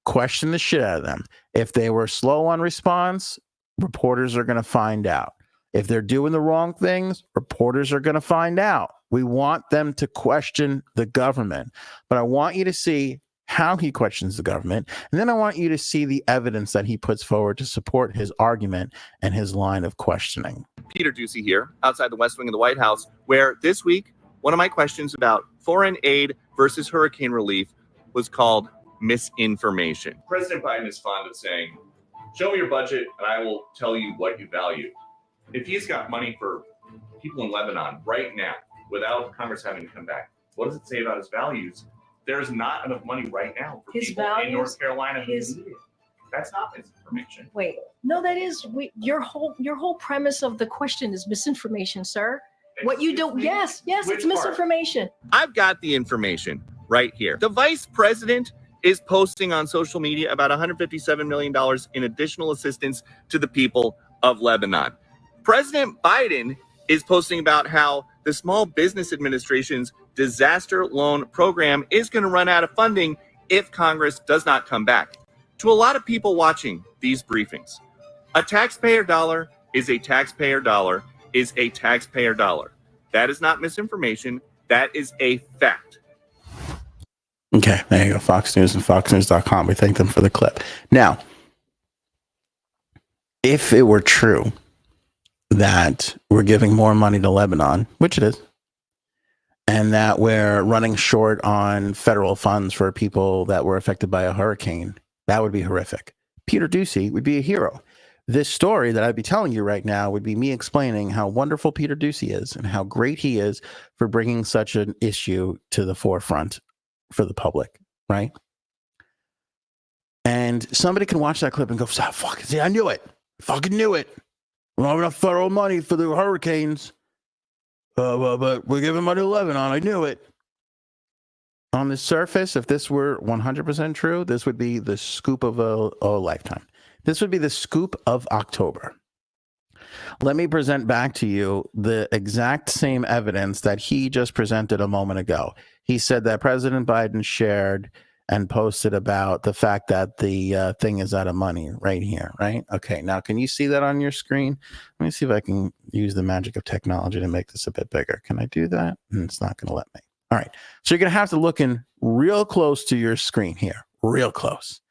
Question the shit out of them. If they were slow on response, reporters are going to find out. If they're doing the wrong things, reporters are going to find out. We want them to question the government. But I want you to see how he questions the government. And then I want you to see the evidence that he puts forward to support his argument and his line of questioning. Peter Ducey here, outside the West Wing of the White House, where this week, one of my questions about foreign aid versus hurricane relief was called misinformation. President Biden is fond of saying, show me your budget and I will tell you what you value. If he's got money for people in Lebanon right now, without Congress having to come back, what does it say about his values? There's not enough money right now for His people values, in North Carolina who his- need it. That's not misinformation. Wait, no, that is your whole premise of the question is misinformation, sir. What you do? Yes, Which it's misinformation. I've got the information right here. The vice president is posting on social media about $157 million in additional assistance to the people of Lebanon. President Biden is posting about how the Small Business Administration's disaster loan program is going to run out of funding if Congress does not come back. To a lot of people watching these briefings, a taxpayer dollar is a taxpayer dollar is a taxpayer dollar. That is not misinformation. That is a fact. Okay, there you go. Fox News and foxnews.com. We thank them for the clip. Now, if it were true that we're giving more money to Lebanon, which it is, and that we're running short on federal funds for people that were affected by a hurricane, that would be horrific. Peter Ducey would be a hero. This story that I'd be telling you right now would be me explaining how wonderful Peter Ducey is and how great he is for bringing such an issue to the forefront for the public, right? And somebody can watch that clip and go, fuck, see, I knew it. Fucking knew it. We don't have enough federal money for the hurricanes. But we're giving money to Lebanon. I knew it. On the surface, if this were 100% true, this would be the scoop of a lifetime. This would be the scoop of October. Let me present back to you the exact same evidence that he just presented a moment ago. He said that President Biden shared and posted about the fact that the thing is out of money right here, right? Okay, now can you see that on your screen? Let me see if I can use the magic of technology to make this a bit bigger. Can I do that? It's not going to let me. All right, so you're going to have to look in real close to your screen here, real close.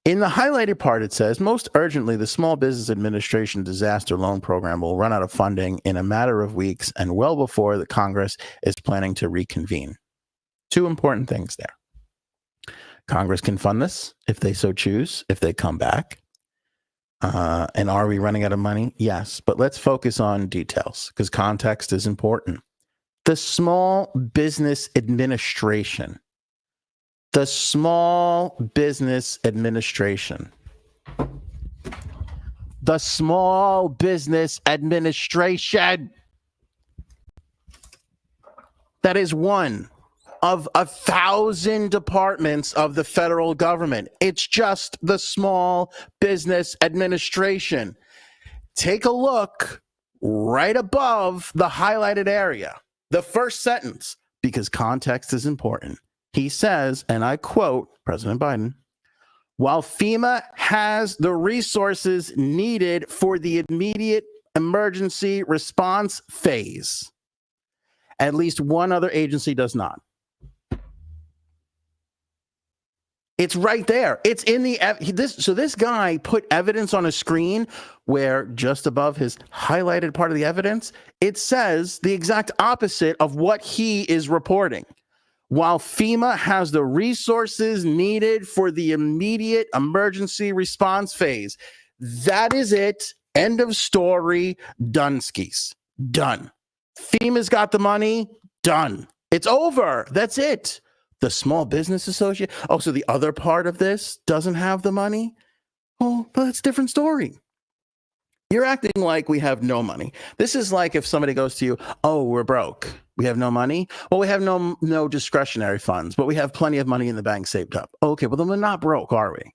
In the highlighted part, it says, most urgently, the Small Business Administration Disaster Loan Program will run out of funding in a matter of weeks and well before the Congress is planning to reconvene. Two important things there. Congress can fund this if they so choose, if they come back. And are we running out of money? Yes, but let's focus on details because context is important. The Small Business Administration. The Small Business Administration. The Small Business Administration. That is one of 1,000 departments of the federal government. It's just the Small Business Administration. Take a look right above the highlighted area. The first sentence, because context is important. He says, and I quote President Biden, while FEMA has the resources needed for the immediate emergency response phase, at least one other agency does not. It's right there. It's in the this guy put evidence on a screen where just above his highlighted part of the evidence, it says the exact opposite of what he is reporting. While FEMA has the resources needed for the immediate emergency response phase. That is it. End of story. Dunskies. Done. FEMA's got the money. Done. It's over. That's it. The Small Business Association. Oh, so the other part of this doesn't have the money? Oh, but that's a different story. You're acting like we have no money. This is like if somebody goes to you, oh, we're broke. We have no money. Well, we have no discretionary funds, but we have plenty of money in the bank saved up. Okay, well, then we're not broke, are we?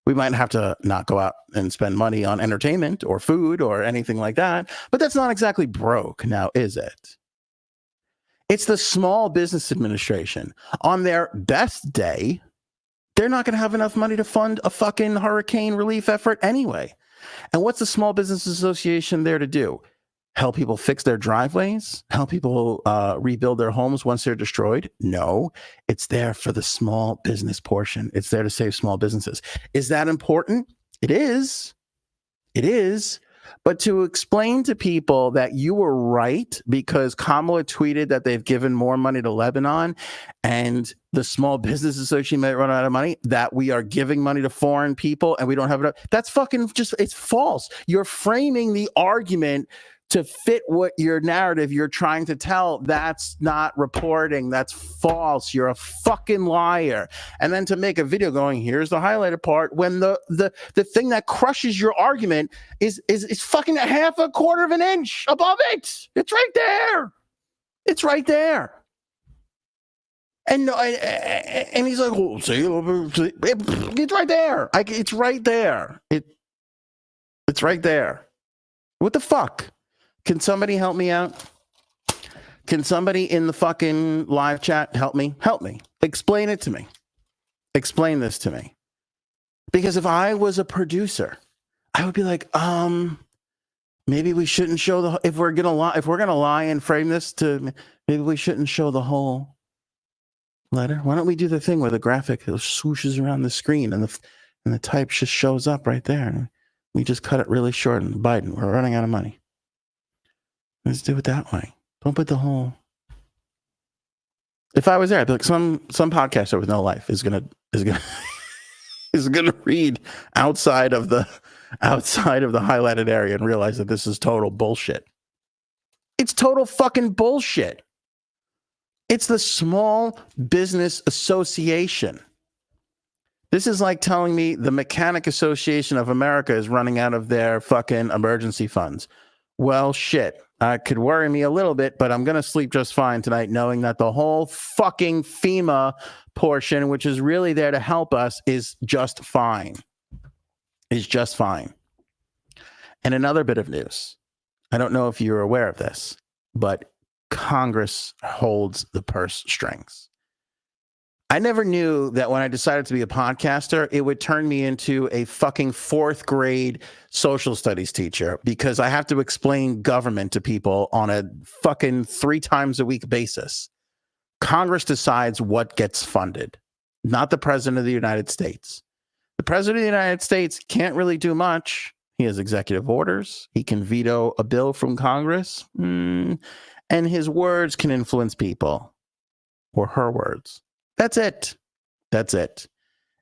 We might have to not go out and spend money on entertainment or food or anything like that, but that's not exactly broke now, is it? It's the Small Business Administration. On their best day, they're not going to have enough money to fund a fucking hurricane relief effort anyway. And what's the Small Business Association there to do? Help people fix their driveways? Help people rebuild their homes once they're destroyed? No, it's there for the small business portion. It's there to save small businesses. Is that important? It is. It is. But to explain to people that you were right because Kamala tweeted that they've given more money to Lebanon and the Small Business Association might run out of money, that we are giving money to foreign people and we don't have enough. That's fucking just, it's false. You're framing the argument to fit what your narrative you're trying to tell. That's not reporting. That's false. You're a fucking liar. And then to make a video going, here's the highlighted part, when the thing that crushes your argument is fucking a half a quarter of an inch above it. It's right there. It's right there. And he's like, oh, see, it's right there. It's right there. It's right there. What the fuck? Can somebody help me out? Can somebody in the fucking live chat help me? Help me. Explain it to me. Explain this to me. Because if I was a producer, I would be like, maybe we shouldn't show the, if we're gonna lie and frame this to, maybe we shouldn't show the whole letter. Why don't we do the thing where the graphic swooshes around the screen and the type just shows up right there, and we just cut it really short. And Biden, we're running out of money. Let's do it that way. Don't put the whole. If I was there, I'd be like, some podcaster with no life is gonna read outside of the highlighted area and realize that this is total bullshit. It's total fucking bullshit. It's the Small Business Association. This is like telling me the Mechanic Association of America is running out of their fucking emergency funds. Well, shit. Could worry me a little bit, but I'm going to sleep just fine tonight knowing that the whole fucking FEMA portion, which is really there to help us, is just fine. Is just fine. And another bit of news. I don't know if you're aware of this, but Congress holds the purse strings. I never knew that when I decided to be a podcaster, it would turn me into a fucking 4th grade social studies teacher, because I have to explain government to people on a fucking 3 times a week basis. Congress decides what gets funded, not the president of the United States. The president of the United States can't really do much. He has executive orders. He can veto a bill from Congress. And his words can influence people, or her words. That's it. That's it.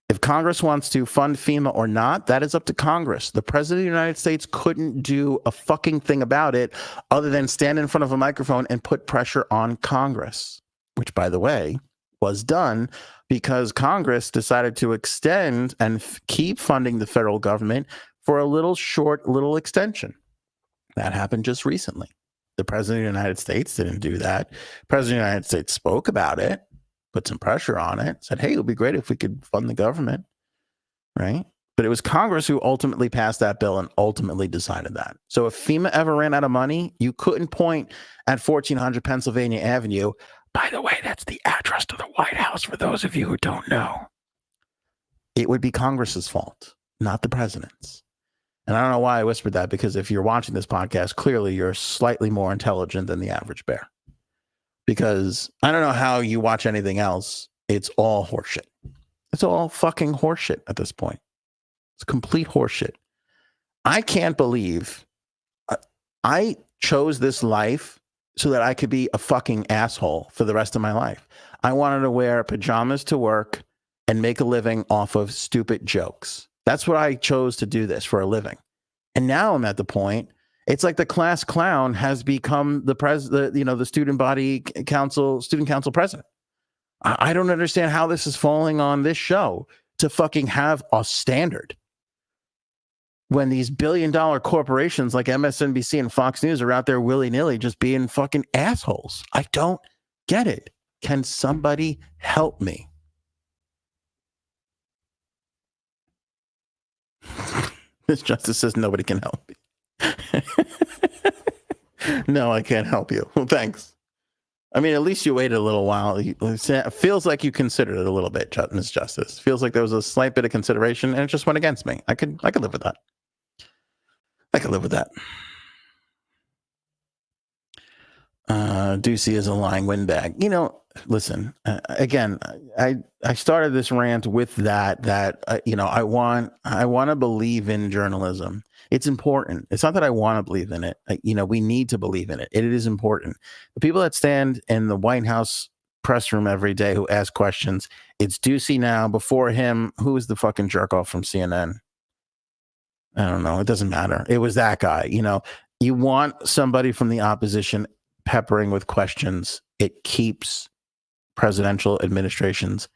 If Congress wants to fund FEMA or not, that is up to Congress. The president of the United States couldn't do a fucking thing about it other than stand in front of a microphone and put pressure on Congress, which, by the way, was done because Congress decided to extend and keep funding the federal government for a little extension. That happened just recently. The president of the United States didn't do that. The president of the United States spoke about it, put some pressure on it, said, hey, it would be great if we could fund the government, right? But it was Congress who ultimately passed that bill and ultimately decided that. So if FEMA ever ran out of money, you couldn't point at 1400 Pennsylvania Avenue. By the way, that's the address to the White House for those of you who don't know. It would be Congress's fault, not the president's. And I don't know why I whispered that, because if you're watching this podcast, clearly you're slightly more intelligent than the average bear. Because I don't know how you watch anything else. It's all horseshit. It's all fucking horseshit at this point. It's complete horseshit. I can't believe I chose this life so that I could be a fucking asshole for the rest of my life. I wanted to wear pajamas to work and make a living off of stupid jokes. That's what I chose to do this for a living. And now I'm at the point, it's like the class clown has become the student council president. I don't understand how this is falling on this show to fucking have a standard when these billion-dollar corporations like MSNBC and Fox News are out there willy-nilly just being fucking assholes. I don't get it. Can somebody help me? Miss Justice says nobody can help me. No, I can't help you. Well, thanks. I mean, at least you waited a little while. It feels like you considered it a little bit, Miss Justice. Feels like there was a slight bit of consideration, and it just went against me. I could live with that. I can live with that. Ducey is a lying windbag. You know, listen, again, I started this rant with that, you know, I want to believe in journalism. It's important. It's not that I want to believe in it. You know, we need to believe in it. It is important. The people that stand in the White House press room every day who ask questions, it's Ducey now. Before him, who was the fucking jerk off from CNN? I don't know. It doesn't matter. It was that guy. You know, you want somebody from the opposition peppering with questions. It keeps presidential administrations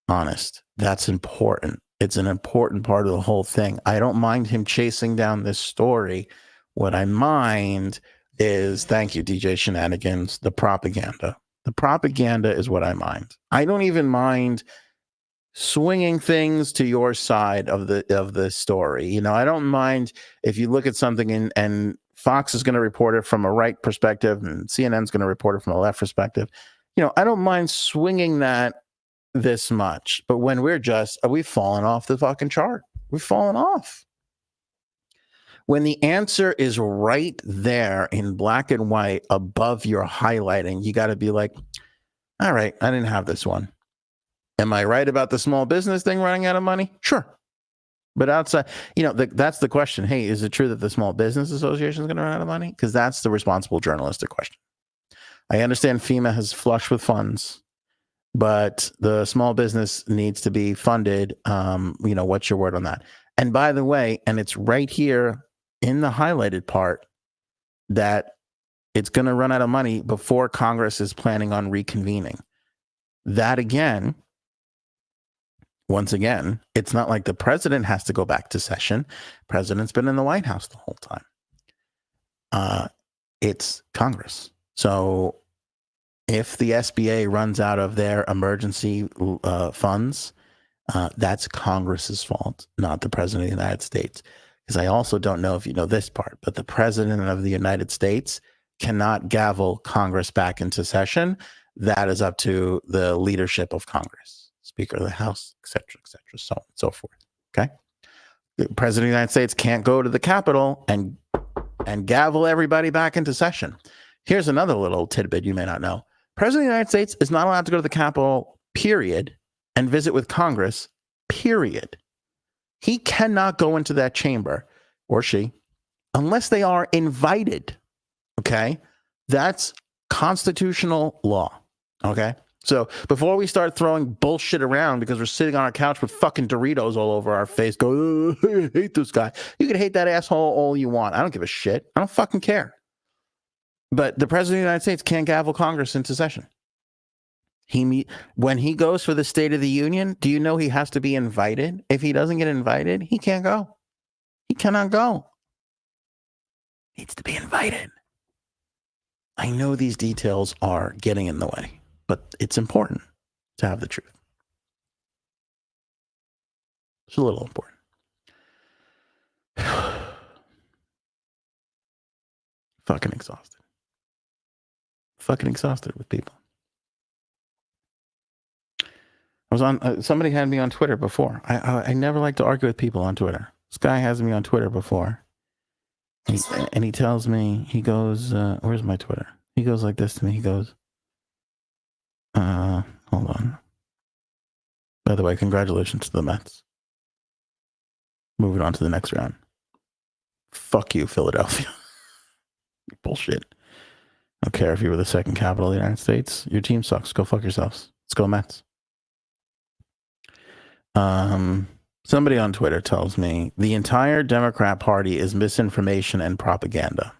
honest. That's important. It's an important part of the whole thing. I don't mind him chasing down this story. What I mind is, thank you, DJ Shenanigans, the propaganda. The propaganda is what I mind. I don't even mind swinging things to your side of the story. You know, I don't mind if you look at something and Fox is going to report it from a right perspective and CNN's going to report it from a left perspective. You know, I don't mind swinging that this much, but when we've fallen off the fucking chart. We've fallen off. When the answer is right there in black and white above your highlighting, you got to be like, all right, I didn't have this one. Am I right about the small business thing running out of money? Sure. But outside, you know, that's the question. Hey, is it true that the Small Business Association is going to run out of money? Because that's the responsible journalistic question. I understand FEMA has flush with funds, but the small business needs to be funded. You know, what's your word on that? And by the way, and it's right here in the highlighted part that it's going to run out of money before Congress is planning on reconvening. That again, once again, it's not like the president has to go back to session. President's been in the White House the whole time. It's Congress. So if the SBA runs out of their emergency funds, that's Congress's fault, not the president of the United States. Because I also don't know if you know this part, but the president of the United States cannot gavel Congress back into session. That is up to the leadership of Congress. Speaker of the House, et cetera, so on and so forth. Okay. The president of the United States can't go to the Capitol and gavel everybody back into session. Here's another little tidbit you may not know. President of the United States is not allowed to go to the Capitol, period, and visit with Congress, period. He cannot go into that chamber, or she, unless they are invited. Okay. That's constitutional law. Okay. So before we start throwing bullshit around because we're sitting on our couch with fucking Doritos all over our face, go, I hate this guy. You can hate that asshole all you want. I don't give a shit. I don't fucking care. But the president of the United States can't gavel Congress into session. When he goes for the State of the Union, do you know he has to be invited? If he doesn't get invited, he can't go. He cannot go. Needs to be invited. I know these details are getting in the way, but it's important to have the truth. It's a little important. Fucking exhausted. Fucking exhausted with people. I was on, somebody had me on Twitter before. I never like to argue with people on Twitter. This guy has me on Twitter before. And he tells me, he goes, where's my Twitter? He goes like this to me. He goes, hold on. By the way, congratulations to the Mets. Moving on to the next round. Fuck you, Philadelphia. Bullshit. I don't care if you were the second capital of the United States. Your team sucks. Go fuck yourselves. Let's go Mets. Somebody on Twitter tells me the entire Democrat Party is misinformation and propaganda.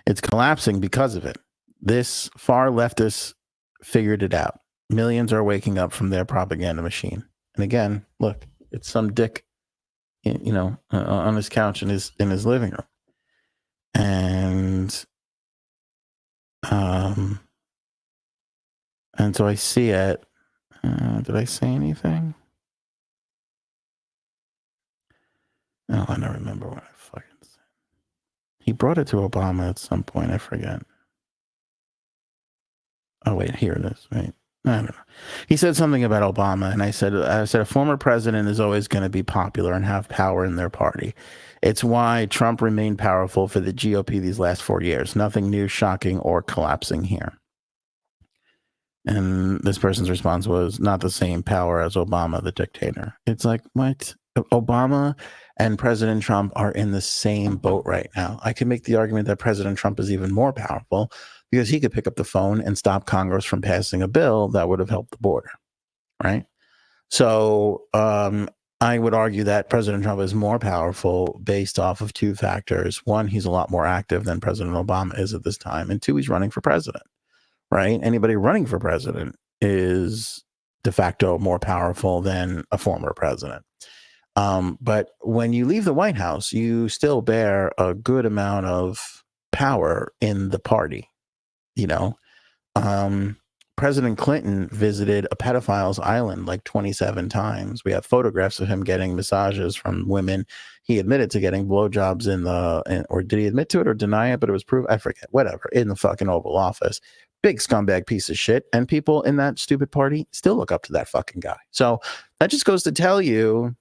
It's collapsing because of it. This far leftist figured it out. Millions are waking up from their propaganda machine. And again, look, it's some dick, on his couch in his living room. And so I see it. Did I say anything? Oh, I don't remember what I fucking said. He brought it to Obama at some point. I forget. Oh, wait, here it is. Right. I don't know. He said something about Obama, and I said a former president is always going to be popular and have power in their party. It's why Trump remained powerful for the GOP these last 4 years. Nothing new, shocking, or collapsing here. And this person's response was not the same power as Obama, the dictator. It's like, what? Obama and President Trump are in the same boat right now. I can make the argument that President Trump is even more powerful because he could pick up the phone and stop Congress from passing a bill that would have helped the border, right? So I would argue that President Trump is more powerful based off of two factors. One, he's a lot more active than President Obama is at this time. And two, he's running for president, right? Anybody running for president is de facto more powerful than a former president. But when you leave the White House, you still bear a good amount of power in the party. You know, President Clinton visited a pedophile's island like 27 times. We have photographs of him getting massages from women. He admitted to getting blowjobs or did he admit to it or deny it? But it was proved, I forget, whatever, in the fucking Oval Office. Big scumbag piece of shit. And people in that stupid party still look up to that fucking guy. So that just goes to tell you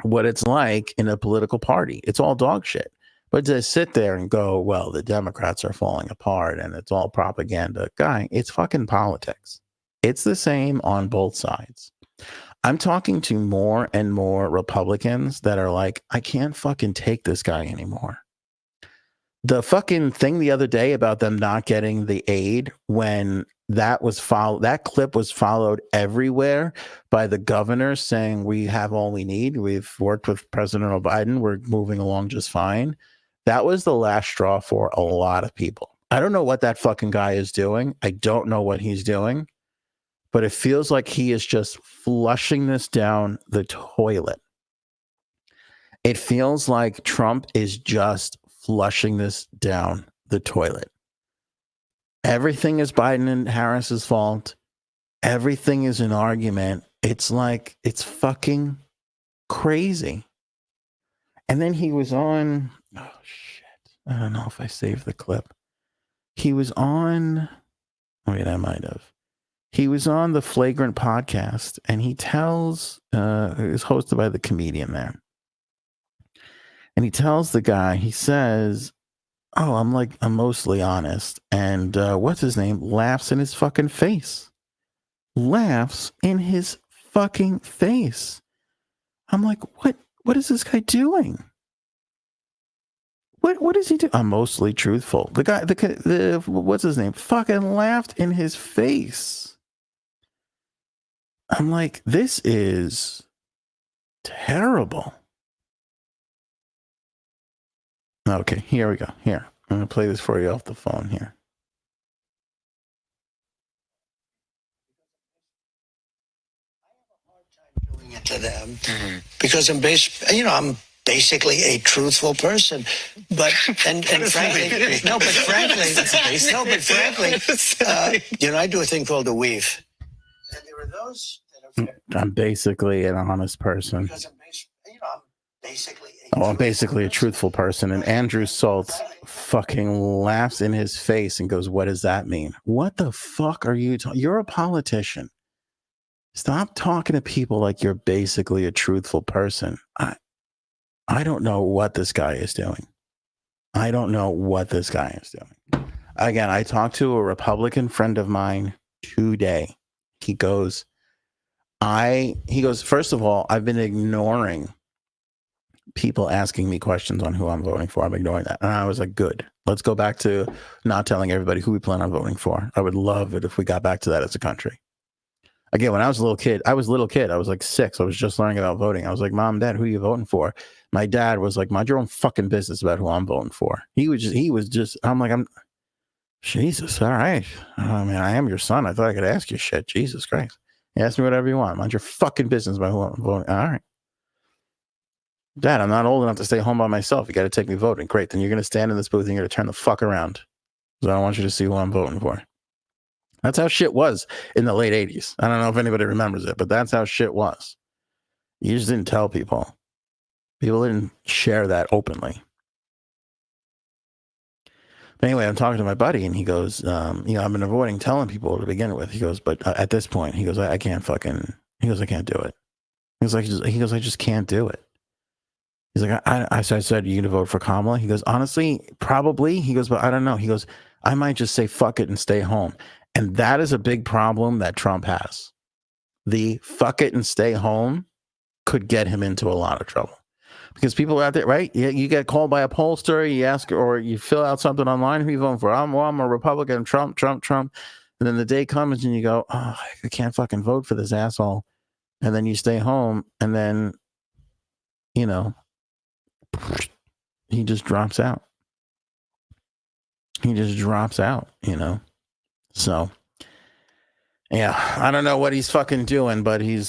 what it's like in a political party. It's all dog shit. But to sit there and go, well, the Democrats are falling apart and it's all propaganda, guy, it's fucking politics. It's the same on both sides. I'm talking to more and more Republicans that are like, I can't fucking take this guy anymore. The fucking thing the other day about them not getting the aid when that clip was followed everywhere by the governor saying we have all we need. We've worked with President Biden. We're moving along just fine. That was the last straw for a lot of people. I don't know what that fucking guy is doing. I don't know what he's doing, but it feels like he is just flushing this down the toilet. It feels like Trump is just flushing this down the toilet. Everything is Biden and Harris's fault. Everything is an argument. It's like, it's fucking crazy. And then he was on, oh shit, I don't know if I saved the clip. He was on, wait, I might have. He was on the Flagrant podcast and he tells, it was hosted by the comedian there. And he tells the guy, he says, oh, I'm mostly honest. And what's his name? Laughs in his fucking face. Laughs in his fucking face. I'm like, what is this guy doing? What is he doing? I'm mostly truthful. The guy, the what's his name? Fucking laughed in his face. I'm like, this is terrible. Okay, here we go. Here, I'm going to play this for you off the phone here. Doing it to them because I'm basically a truthful person, but frankly, I do a thing called a weave. And there are those that are. I'm basically an honest person. Because I'm basically. I'm basically a truthful person. And Andrew Schultz fucking laughs in his face and goes, what does that mean? What the fuck are you talking? You're a politician. Stop talking to people like you're basically a truthful person. I don't know what this guy is doing. I don't know what this guy is doing. Again, I talked to a Republican friend of mine today. He goes, first of all, I've been ignoring people asking me questions on who I'm voting for. I'm ignoring that. And I was like, good. Let's go back to not telling everybody who we plan on voting for. I would love it if we got back to that as a country. Again, when I was a little kid, I was like 6. I was just learning about voting. I was like, Mom, Dad, who are you voting for? My dad was like, mind your own fucking business about who I'm voting for. He was just, I'm like, Jesus, all right. I mean, I am your son. I thought I could ask you shit. Jesus Christ. You ask me whatever you want. Mind your fucking business about who I'm voting. All right. Dad, I'm not old enough to stay home by myself. You got to take me voting. Great. Then you're going to stand in this booth and you're going to turn the fuck around. Because I don't want you to see who I'm voting for. That's how shit was in the late 80s. I don't know if anybody remembers it, but that's how shit was. You just didn't tell people. People didn't share that openly. Anyway, I'm talking to my buddy, and he goes, I've been avoiding telling people to begin with. He goes, but at this point, he goes, I can't fucking. He goes, I can't do it. He goes, I just can't do it. He's like, I said, you gonna vote for Kamala? He goes, honestly, probably. He goes, but I don't know. He goes, I might just say fuck it and stay home. And that is a big problem that Trump has. The fuck it and stay home could get him into a lot of trouble. Because people out there, right? You get called by a pollster, you ask, or you fill out something online, who are you voting for? I'm a Republican, Trump. And then the day comes and you go, oh, I can't fucking vote for this asshole. And then you stay home, and then, he just drops out. So, yeah, I don't know what he's fucking doing, but he's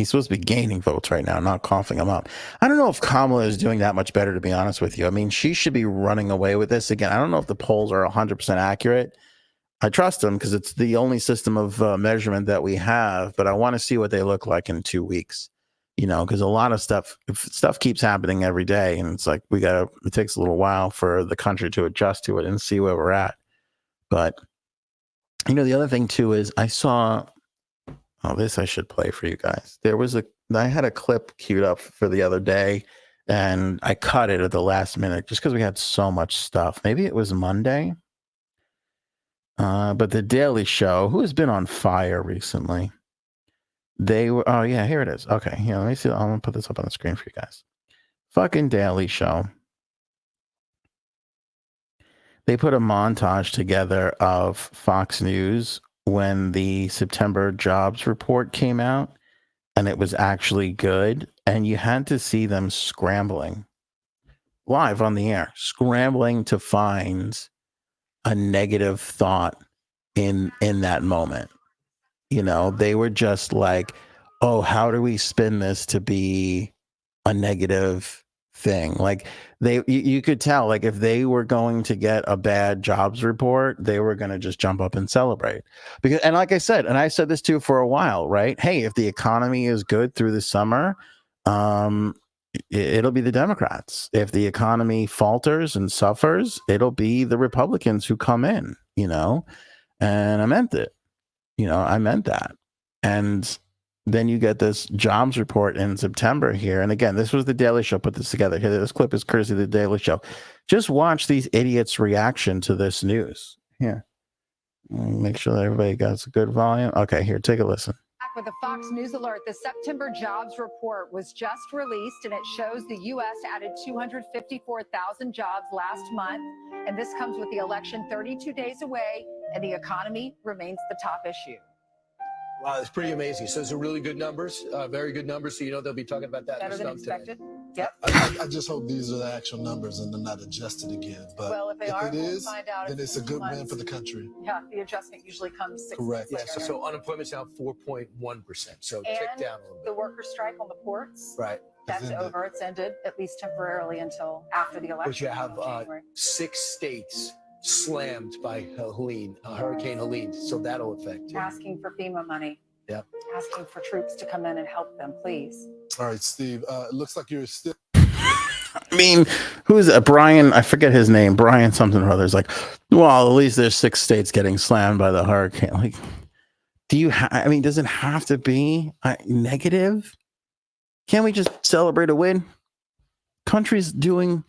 supposed to be gaining votes right now, not coughing them up. I don't know if Kamala is doing that much better, to be honest with you. I mean, she should be running away with this. Again, I don't know if the polls are 100% accurate. I trust them because it's the only system of measurement that we have, but I want to see what they look like in 2 weeks, because a lot of stuff keeps happening every day, and it's like it takes a little while for the country to adjust to it and see where we're at. But, the other thing too is I saw, this I should play for you guys. I had a clip queued up for the other day, and I cut it at the last minute just because we had so much stuff. Maybe it was Monday. But The Daily Show, who has been on fire recently, they were, oh yeah, here it is. Okay, let me see. I'm going to put this up on the screen for you guys. Fucking Daily Show. They put a montage together of Fox News when the September jobs report came out, and it was actually good. And you had to see them scrambling live on the air, scrambling to find a negative thought in that moment. They were just like, oh, how do we spin this to be a negative thing? Like you could tell, like if they were going to get a bad jobs report, they were going to just jump up and celebrate. And like I said, and I said this too for a while, right? Hey, if the economy is good through the summer, it'll be the Democrats. If the economy falters and suffers, it'll be the Republicans who come in, and I meant it. I meant that. And then you get this jobs report in September here. And again, this was The Daily Show put this together. Here, this clip is courtesy of The Daily Show. Just watch these idiots' reaction to this news. Here. Make sure that everybody got a good volume. Okay, here, take a listen. With a Fox News alert, the September jobs report was just released, and it shows the U.S. added 254,000 jobs last month. And this comes with the election 32 days away, and the economy remains the top issue. Wow, it's pretty amazing. So those are really good numbers, very good numbers. So they'll be talking about that. Better than expected. Today. Yep. I just hope these are the actual numbers and they're not adjusted again. But well, if they are, it is, we'll find out then it's a good win for the country. Yeah, the adjustment usually comes 6 Correct. months later. So unemployment's now 4.1%. So tick down a little bit. The worker strike on the ports. Right. That's over. It's ended, at least temporarily, until after the election. But you have 6 states slammed by Hurricane Helene. So that'll affect you. Asking for FEMA money. Yep. Asking for troops to come in and help them, please. All right, Steve. It looks like you're still. I mean, who's Brian? I forget his name. Brian something or other is like, well, at least there's 6 states getting slammed by the hurricane. Like, does it have to be negative? Can't we just celebrate a win? Country's doing,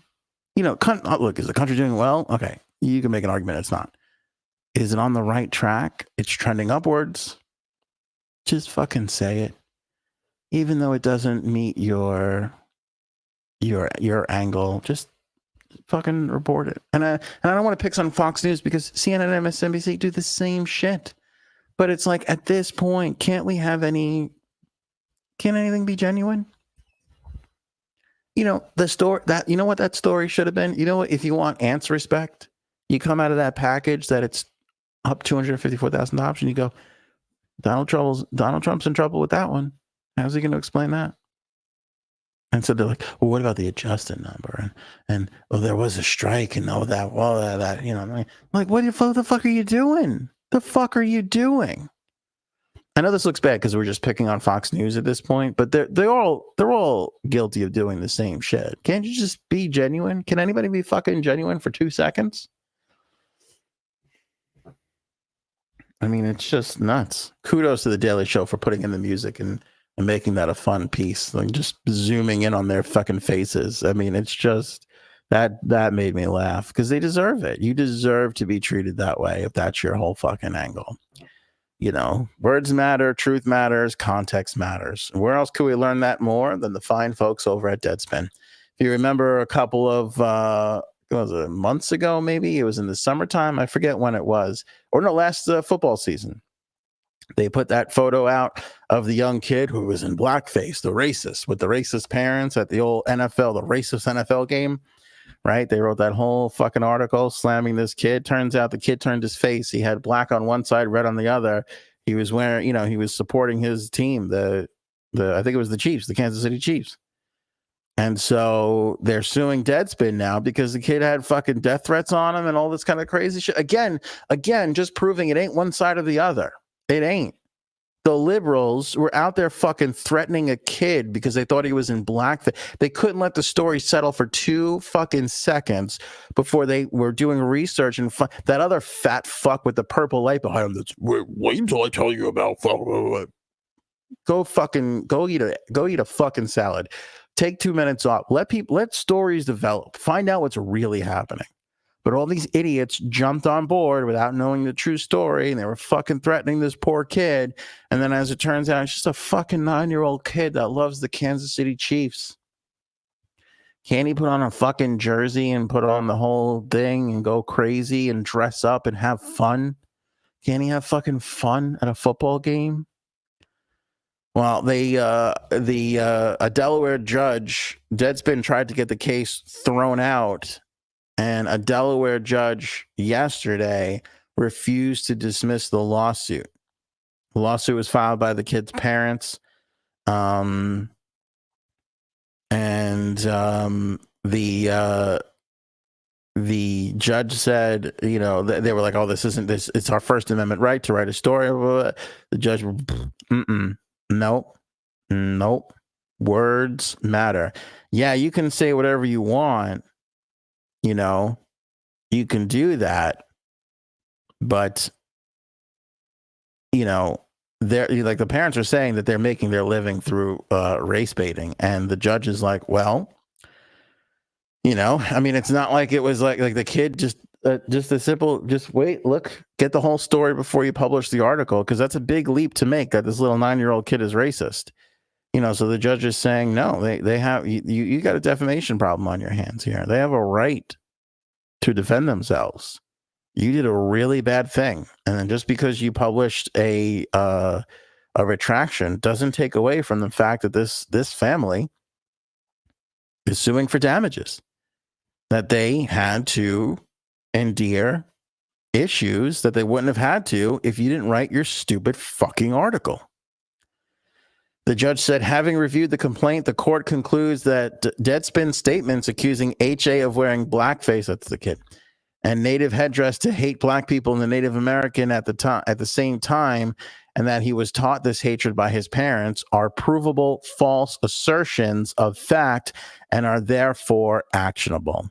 look, is the country doing well? Okay, you can make an argument it's not. Is it on the right track? It's trending upwards. Just fucking say it. Even though it doesn't meet your angle, just fucking report it. And I don't want to pick on Fox News because CNN and MSNBC do the same shit. But it's like, at this point, can't anything be genuine? The story what that story should have been? If you want ants respect, you come out of that package that it's up $254,000 and you go, Donald Trump's in trouble with that one. How's he going to explain that? And so they're like, well, what about the adjusted number? And there was a strike and all that. Well, I'm like, what the fuck are you doing? The fuck are you doing? I know this looks bad because we're just picking on Fox News at this point, but they're all guilty of doing the same shit. Can't you just be genuine? Can anybody be fucking genuine for 2 seconds? I mean, it's just nuts. Kudos to the Daily Show for putting in the music and making that a fun piece, like just zooming in on their fucking faces. I mean, it's just that made me laugh because they deserve it. You deserve to be treated that way if that's your whole fucking angle. You know, words matter, truth matters, context matters. Where else could we learn that more than the fine folks over at Deadspin? If you remember a couple of months ago, maybe it was in the summertime. I forget when it was, or no, last football season. They put that photo out of the young kid who was in blackface, the racist, with the racist parents at the old NFL, the racist NFL game, right? They wrote that whole fucking article slamming this kid. Turns out the kid turned his face. He had black on one side, red on the other. He was wearing, you know, he was supporting his team, the I think it was the Chiefs, the Kansas City Chiefs. And so they're suing Deadspin now because the kid had fucking death threats on him and all this kind of crazy shit. Again, just proving it ain't one side or the other. It ain't. The liberals were out there fucking threatening a kid because they thought he was in blackface. They couldn't let the story settle for 2 fucking seconds before they were doing research and that other fat fuck with the purple light behind him. Wait until I tell you about. Go eat a fucking salad. Take 2 minutes off. Let stories develop. Find out what's really happening. But all these idiots jumped on board without knowing the true story, and they were fucking threatening this poor kid. And then as it turns out, it's just a fucking 9-year-old kid that loves the Kansas City Chiefs. Can't he put on a fucking jersey and put on the whole thing and go crazy and dress up and have fun? Can't he have fucking fun at a football game? Well, a Delaware judge, Deadspin, tried to get the case thrown out. And a Delaware judge yesterday refused to dismiss the lawsuit. The lawsuit was filed by the kid's parents. The judge said, you know, they were like, oh, it's our First Amendment right to write a story. The judge, nope. Words matter. Yeah, you can say whatever you want. You know, you can do that, but, you know, they're like, the parents are saying that they're making their living through race baiting, and the judge is like, well, you know, I mean, it's not like it was like the kid just wait, look, get the whole story before you publish the article, because that's a big leap to make, that this little 9-year-old kid is racist. You know, so the judge is saying, no, they have, you got a defamation problem on your hands here. They have a right to defend themselves. You did a really bad thing. And then just because you published a retraction doesn't take away from the fact that this family is suing for damages, that they had to endure issues that they wouldn't have had to if you didn't write your stupid fucking article. The judge said, having reviewed the complaint, the court concludes that Deadspin statements accusing HA of wearing blackface, that's the kid, and native headdress to hate black people and the Native American at the same time, and that he was taught this hatred by his parents, are provable false assertions of fact and are therefore actionable.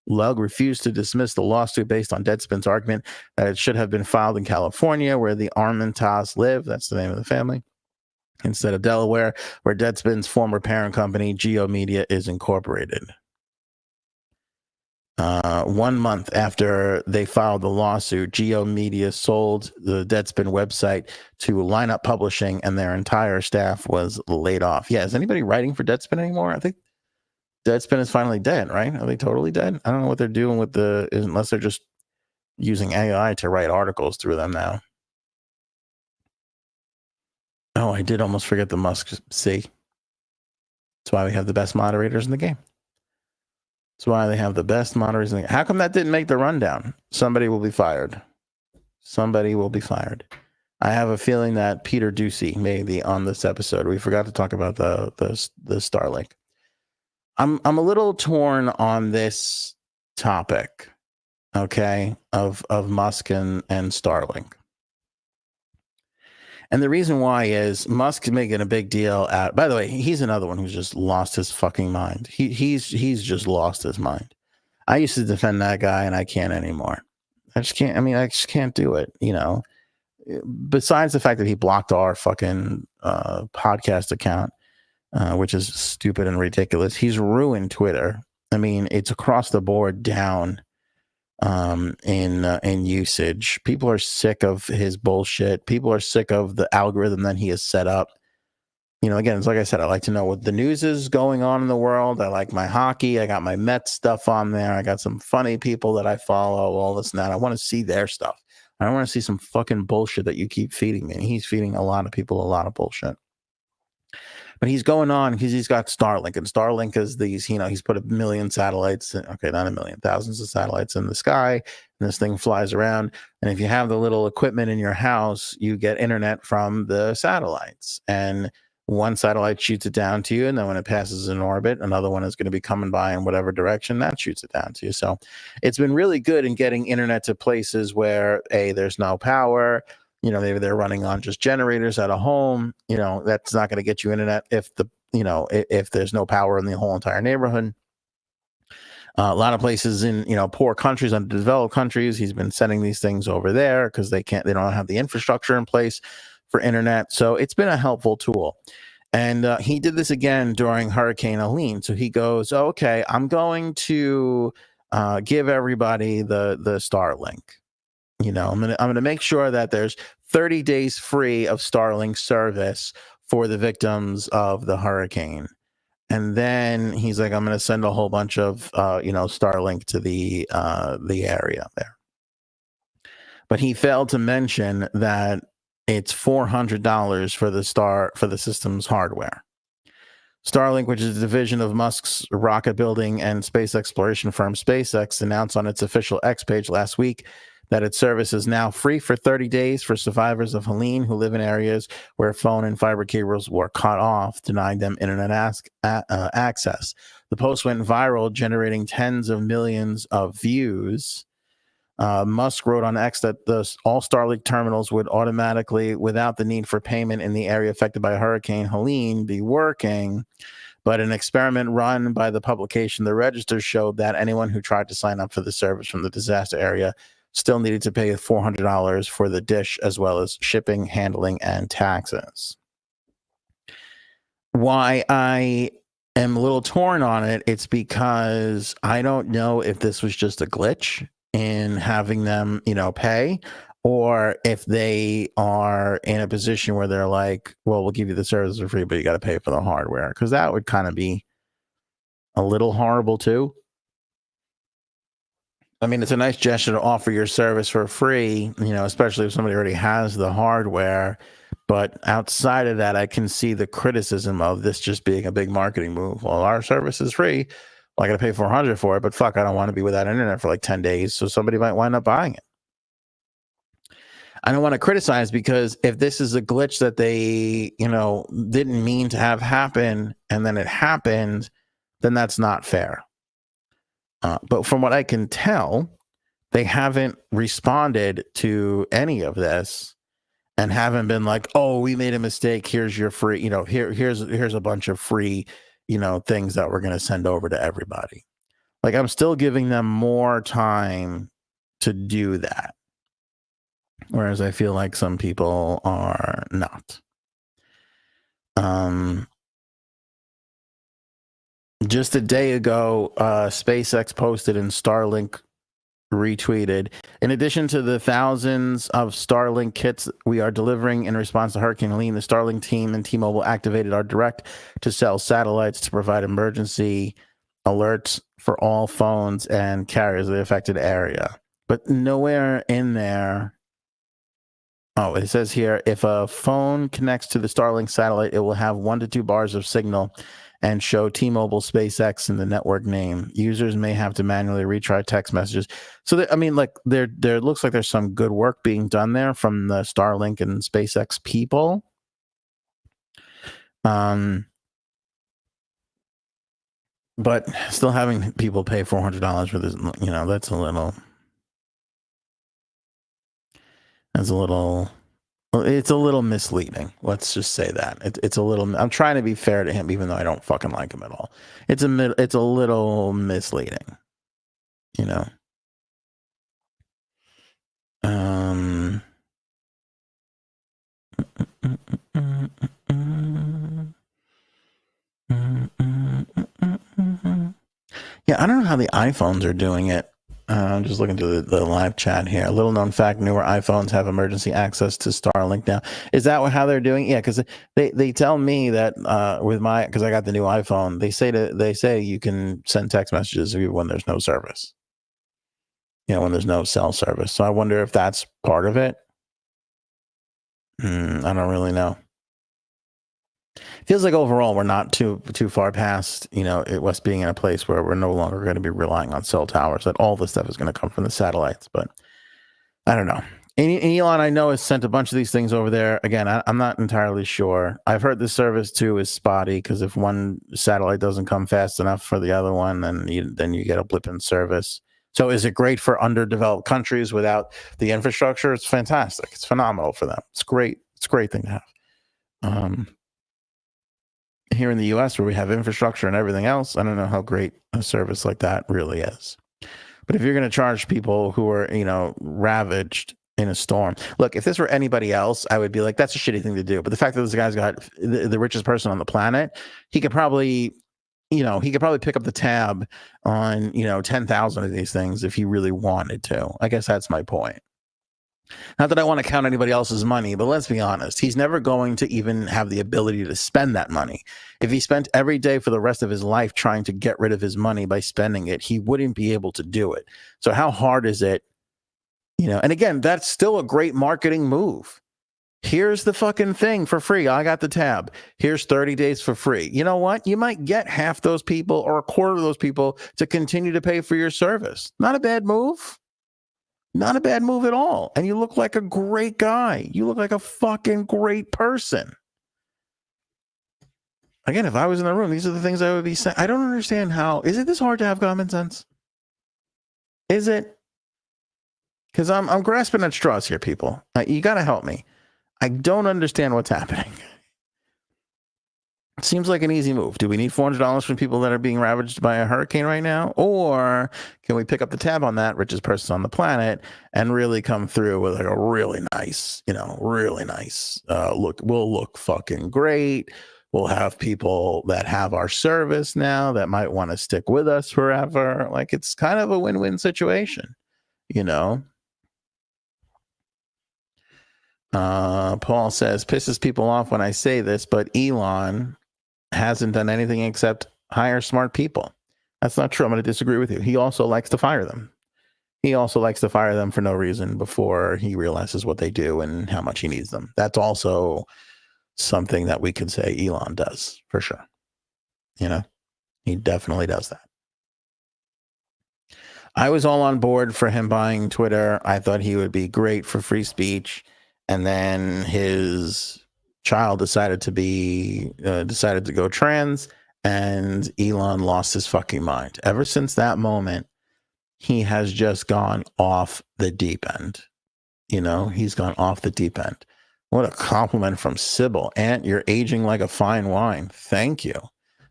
Lug refused to dismiss the lawsuit based on Deadspin's argument that it should have been filed in California, where the Armentas live. That's the name of the family, instead of Delaware, where Deadspin's former parent company, Geo Media, is incorporated. 1 month after they filed the lawsuit, Geo Media sold the Deadspin website to Lineup Publishing, and their entire staff was laid off. Yeah, is anybody writing for Deadspin anymore? I think Deadspin is finally dead, right? Are they totally dead? I don't know what they're doing with unless they're just using AI to write articles through them now. Oh, I did almost forget the Musk C. That's why we have the best moderators in the game. That's why they have the best moderators in the game. How come that didn't make the rundown? Somebody will be fired. Somebody will be fired. I have a feeling that Peter Ducey may be on this episode. We forgot to talk about the Starlink. I'm a little torn on this topic, okay, of Musk and Starlink. And the reason why is Musk's making a big deal out. By the way, he's another one who's just lost his fucking mind. He's just lost his mind. I used to defend that guy, and I can't anymore. I just can't. I mean, I just can't do it. You know. Besides the fact that he blocked our fucking podcast account, which is stupid and ridiculous, he's ruined Twitter. I mean, it's across the board down in usage. People are sick of his bullshit. People are sick of the algorithm that he has set up. You know, again, it's like I said, I like to know what the news is going on in the world. I like my hockey. I got my Mets stuff on there. I got some funny people that I follow, all this and that. I want to see their stuff. I don't want to see some fucking bullshit that you keep feeding me. And he's feeding a lot of people a lot of bullshit. But he's going on because he's got Starlink, and Starlink is these, you know, he's put 1 million satellites, okay, not 1 million, thousands of satellites in the sky, and this thing flies around. And if you have the little equipment in your house, you get internet from the satellites. And one satellite shoots it down to you, and then when it passes in orbit, another one is going to be coming by in whatever direction that shoots it down to you. So it's been really good in getting internet to places where, A, there's no power. You know, maybe they're running on just generators at a home. You know, that's not going to get you internet if if there's no power in the whole entire neighborhood. A lot of places in, you know, poor countries, underdeveloped countries, he's been sending these things over there because they don't have the infrastructure in place for internet. So it's been a helpful tool. And he did this again during Hurricane Elene. So he goes, okay, I'm going to give everybody the Starlink. You know, I'm gonna make sure that there's 30 days free of Starlink service for the victims of the hurricane. And then he's like, I'm gonna send a whole bunch of Starlink to the area there. But he failed to mention that it's $400 for the system's hardware. Starlink, which is a division of Musk's rocket building and space exploration firm SpaceX, announced on its official X page last week that its service is now free for 30 days for survivors of Helene who live in areas where phone and fiber cables were cut off, denying them internet access. The post went viral, generating tens of millions of views. Musk wrote on X that all Starlink terminals would automatically, without the need for payment in the area affected by Hurricane Helene, be working. But an experiment run by the publication The Register showed that anyone who tried to sign up for the service from the disaster area still needed to pay $400 for the dish, as well as shipping, handling, and taxes. Why I am a little torn on it, it's because I don't know if this was just a glitch in having them, pay, or if they are in a position where they're like, well, we'll give you the service for free, but you got to pay for the hardware, because that would kind of be a little horrible too. I mean, it's a nice gesture to offer your service for free, especially if somebody already has the hardware. But outside of that, I can see the criticism of this just being a big marketing move. Well, our service is free. Well, I got to pay $400 for it, but fuck, I don't want to be without internet for like 10 days. So somebody might wind up buying it. I don't want to criticize, because if this is a glitch that they, didn't mean to have happen and then it happened, then that's not fair. But from what I can tell, they haven't responded to any of this and haven't been like, oh, we made a mistake. Here's your free, here's a bunch of free, things that we're going to send over to everybody. Like, I'm still giving them more time to do that. Whereas I feel like some people are not. Just a day ago, SpaceX posted and Starlink retweeted, in addition to the thousands of Starlink kits we are delivering in response to Hurricane Helene, the Starlink team and T-Mobile activated our direct-to-cell satellites to provide emergency alerts for all phones and carriers of the affected area. But nowhere in there... Oh, it says here, if a phone connects to the Starlink satellite, it will have 1 to 2 bars of signal and show T-Mobile, SpaceX in the network name. Users may have to manually retry text messages. So, there looks like there's some good work being done there from the Starlink and SpaceX people. But still having people pay $400 for this, that's a little Well, it's a little misleading. Let's just say that it's a little. I'm trying to be fair to him, even though I don't fucking like him at all. It's a little misleading, you know. Yeah, I don't know how the iPhones are doing it. I'm just looking through the live chat here. A little known fact: newer iPhones have emergency access to Starlink now. Is that how they're doing? Yeah, because they tell me that with my, because I got the new iPhone, they say you can send text messages even when there's no service. You know, when there's no cell service. So I wonder if that's part of it. I don't really know. Feels like overall we're not too far past, you know, us being in a place where we're no longer going to be relying on cell towers, that all this stuff is going to come from the satellites. But I don't know. And Elon, I know, has sent a bunch of these things over there. Again, I'm not entirely sure. I've heard the service too is spotty, because if one satellite doesn't come fast enough for the other one, then you get a blip in service. So is it great for underdeveloped countries without the infrastructure? It's fantastic. It's phenomenal for them. It's great. It's a great thing to have. Here in the US, where we have infrastructure and everything else, I don't know how great a service like that really is. But if you're going to charge people who are, you know, ravaged in a storm, look, if this were anybody else, I would be like, that's a shitty thing to do. But the fact that this guy's got the richest person on the planet, he could probably pick up the tab on, 10,000 of these things if he really wanted to. I guess that's my point. Not that I want to count anybody else's money, but let's be honest. He's never going to even have the ability to spend that money. If he spent every day for the rest of his life trying to get rid of his money by spending it, he wouldn't be able to do it. So how hard is it? And again, that's still a great marketing move. Here's the fucking thing for free. I got the tab. Here's 30 days for free. You know what? You might get half those people or a quarter of those people to continue to pay for your service. Not a bad move. Not a bad move at all. And you look like a great guy. You look like a fucking great person. Again, if I was in the room, these are the things I would be saying. I don't understand how. Is it this hard to have common sense? Is it? Because I'm grasping at straws here, people. You got to help me. I don't understand what's happening. It seems like an easy move. Do we need $400 from people that are being ravaged by a hurricane right now? Or can we pick up the tab on that richest person on the planet and really come through with like a really nice, look? We'll look fucking great. We'll have people that have our service now that might want to stick with us forever. Like, it's kind of a win-win situation, Paul says, pisses people off when I say this, but Elon hasn't done anything except hire smart people. That's not true. I'm going to disagree with you. He also likes to fire them. He also likes to fire them for no reason before he realizes what they do and how much he needs them. That's also something that we could say Elon does, for sure. He definitely does that. I was all on board for him buying Twitter. I thought he would be great for free speech. And then his child decided to go trans, and Elon lost his fucking mind. Ever since that moment, he has just gone off the deep end. He's gone off the deep end. What a compliment from Sybil. Aunt, you're aging like a fine wine. Thank you.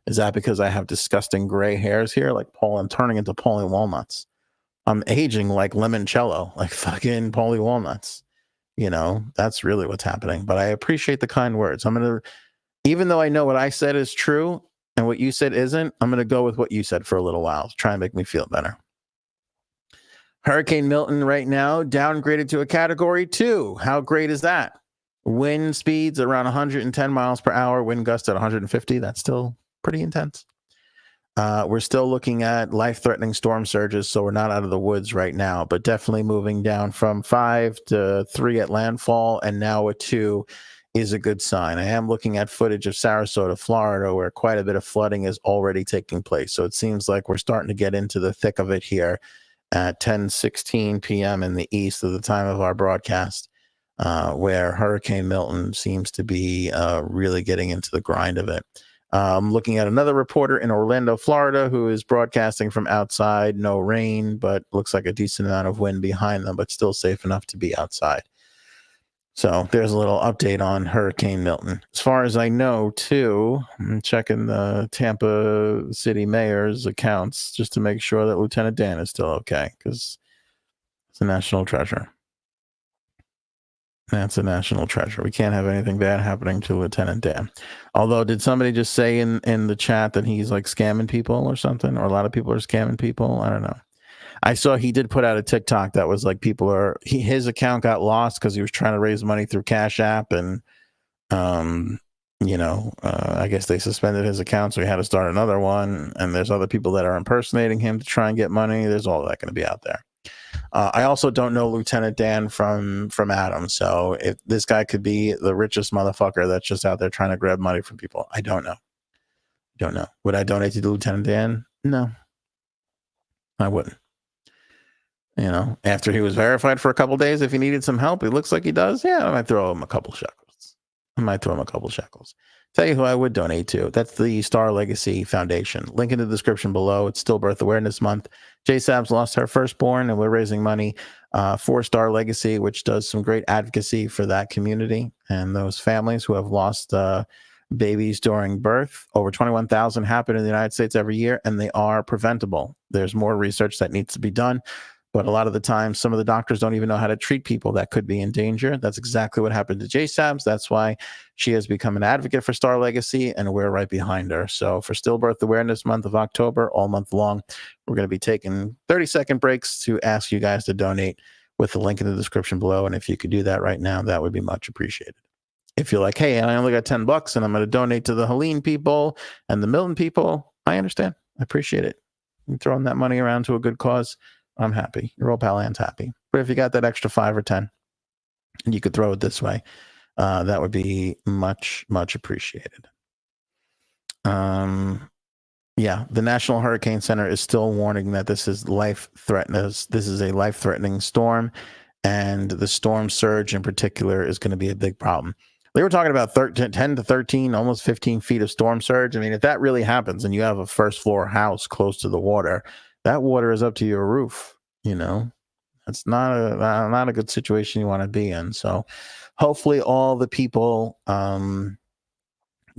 Is that because I have disgusting gray hairs here? Like Paul, I'm turning into Paulie Walnuts. I'm aging like limoncello, like fucking Paulie Walnuts. That's really what's happening. But I appreciate the kind words. Even though I know what I said is true and what you said isn't, I'm going to go with what you said for a little while. Try and make me feel better. Hurricane Milton right now downgraded to a category 2. How great is that? Wind speeds around 110 miles per hour, wind gusts at 150. That's still pretty intense. We're still looking at life-threatening storm surges, so we're not out of the woods right now, but definitely moving down from 5 to 3 at landfall, and now a 2 is a good sign. I am looking at footage of Sarasota, Florida, where quite a bit of flooding is already taking place. So it seems like we're starting to get into the thick of it here at 10:16 p.m. in the east of the time of our broadcast, where Hurricane Milton seems to be really getting into the grind of it. I'm looking at another reporter in Orlando, Florida, who is broadcasting from outside. No rain, but looks like a decent amount of wind behind them, but still safe enough to be outside. So there's a little update on Hurricane Milton. As far as I know, too, I'm checking the Tampa City mayor's accounts just to make sure that Lieutenant Dan is still okay, because it's a national treasure. That's a national treasure. We can't have anything bad happening to Lieutenant Dan. Although, did somebody just say in the chat that he's like scamming people or something? Or a lot of people are scamming people? I don't know. I saw he did put out a TikTok that was like his account got lost because he was trying to raise money through Cash App, and I guess they suspended his account, so he had to start another one. And there's other people that are impersonating him to try and get money. There's all that going to be out there. I also don't know Lieutenant Dan from Adam, so if this guy could be the richest motherfucker that's just out there trying to grab money from people, I don't know. Would I donate to Lieutenant Dan? No, I wouldn't. After he was verified for a couple days, if he needed some help, it looks like he does. Yeah, I might throw him a couple shekels. Tell you who I would donate to. That's the Star Legacy Foundation. Link in the description below. It's Stillbirth Awareness Month. J-Sab's lost her firstborn, and we're raising money for Star Legacy, which does some great advocacy for that community and those families who have lost babies during birth. Over 21,000 happen in the United States every year, and they are preventable. There's more research that needs to be done. But a lot of the time, some of the doctors don't even know how to treat people that could be in danger. That's exactly what happened to J-Sabs. That's why she has become an advocate for Star Legacy, and we're right behind her. So for Stillbirth Awareness Month of October, all month long, we're going to be taking 30-second breaks to ask you guys to donate with the link in the description below. And if you could do that right now, that would be much appreciated. If you're like, hey, I only got $10 and I'm going to donate to the Helene people and the Milton people, I understand. I appreciate it. You're throwing that money around to a good cause. I'm happy. Your old pal Ann's happy. But if you got that extra 5 or 10 and you could throw it this way, that would be much, much appreciated. The National Hurricane Center is still warning that this is a life-threatening storm, and the storm surge in particular is going to be a big problem. They were talking about 10 to 13, almost 15 feet of storm surge. I mean, if that really happens and you have a first floor house close to the water, that water is up to your roof. That's not a good situation you want to be in. So hopefully all the people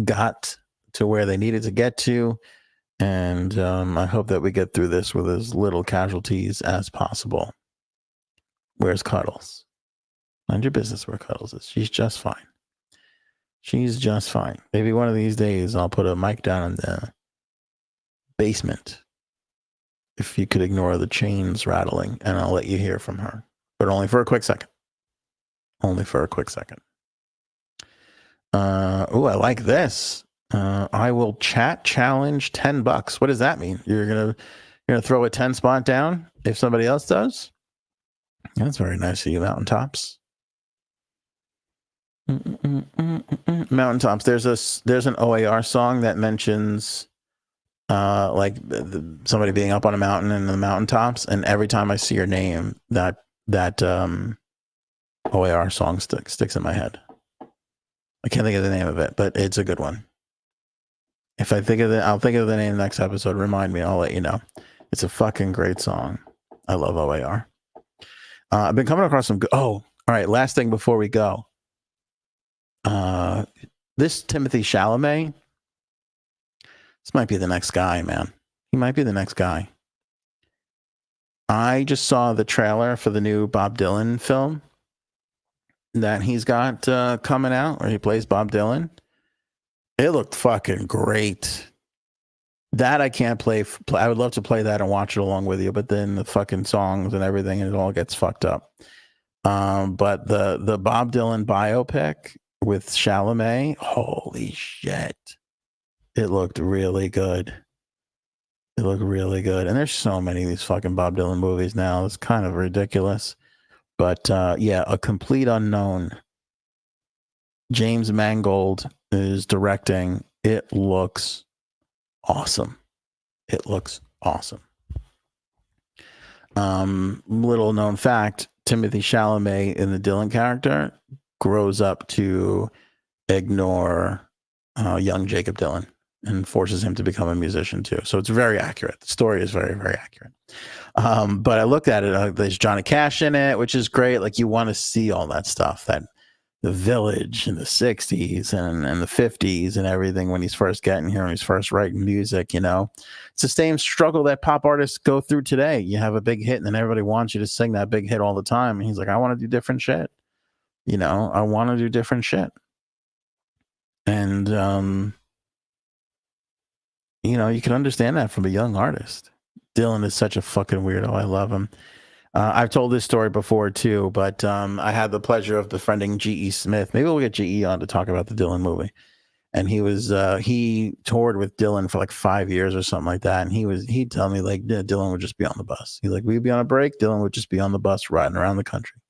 got to where they needed to get to. And I hope that we get through this with as little casualties as possible. Where's Cuddles? Mind your business where Cuddles is. She's just fine. Maybe one of these days I'll put a mic down in the basement, if you could ignore the chains rattling, and I'll let you hear from her. But only for a quick second. I like this. I will chat challenge $10. What does that mean? You're gonna throw a 10 spot down if somebody else does? That's very nice of you, Mountaintops. Mountaintops. There's an OAR song that mentions somebody being up on a mountain in the mountaintops, and every time I see your name, that OAR song sticks in my head. I can't think of the name of it, but it's a good one. If I think of it, I'll think of the name next episode. Remind me, I'll let you know. It's a fucking great song. I love OAR. I've been coming across some good. Oh, all right. Last thing before we go. This Timothy Chalamet. This might be the next guy, man. He might be the next guy. I just saw the trailer for the new Bob Dylan film that he's got coming out, where he plays Bob Dylan. It looked fucking great. That I can't play. I would love to play that and watch it along with you, but then the fucking songs and everything, and it all gets fucked up. But the Bob Dylan biopic with Chalamet, holy shit. It looked really good. And there's so many of these fucking Bob Dylan movies now. It's kind of ridiculous. But A Complete Unknown. James Mangold is directing. It looks awesome. Little known fact, Timothy Chalamet in the Dylan character grows up to ignore young Jacob Dylan and forces him to become a musician too. So it's very accurate. The story is very, very accurate. But I looked at it, there's Johnny Cash in it, which is great. Like, you want to see all that stuff that the Village in the 60s and the 50s and everything when he's first getting here and he's first writing music, you know. It's the same struggle that pop artists go through today. You have a big hit and then everybody wants you to sing that big hit all the time. And he's like, I want to do different shit. You know, I want to do different shit. And, you know, you can understand that from a young artist. Dylan is such a fucking weirdo. I love him. I've told this story before too, but I had the pleasure of befriending G.E. Smith. Maybe we'll get G.E. on to talk about the Dylan movie. And he toured with Dylan for like 5 years or something like that. And he'd tell me like Dylan would just be on the bus. He's like, we'd be on a break. Dylan would just be on the bus riding around the country.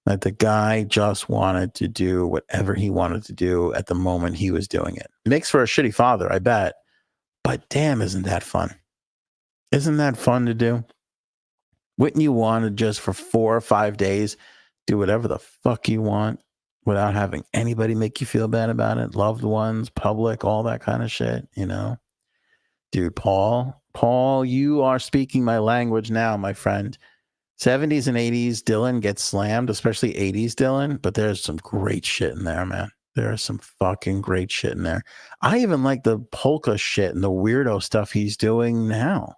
Like the guy just wanted to do whatever he wanted to do at the moment he was doing it. It makes for a shitty father, I bet. But damn, isn't that fun? Isn't that fun to do? Wouldn't you want to just for 4 or 5 days do whatever the fuck you want without having anybody make you feel bad about it? Loved ones, public, all that kind of shit, you know? Dude, Paul, you are speaking my language now, my friend. 70s and 80s, Dylan gets slammed, especially 80s Dylan, but there's some great shit in there, man. There is some fucking great shit in there. I even like the polka shit and the weirdo stuff he's doing now.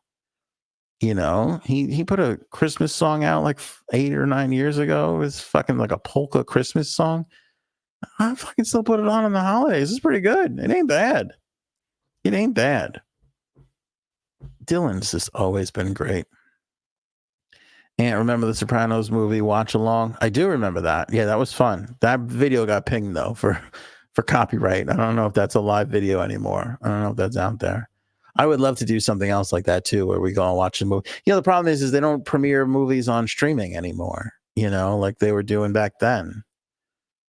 You know, he put a Christmas song out like 8 or 9 years ago. It was fucking like a polka Christmas song. I fucking still put it on in the holidays. It's pretty good. It ain't bad. It ain't bad. Dylan's just always been great. And remember the Sopranos movie Watch Along? I do remember that. Yeah, that was fun. That video got pinged though for copyright. I don't know if that's a live video anymore. I don't know if that's out there. I would love to do something else like that too, where we go and watch the movie. You know, the problem is they don't premiere movies on streaming anymore, you know, like they were doing back then.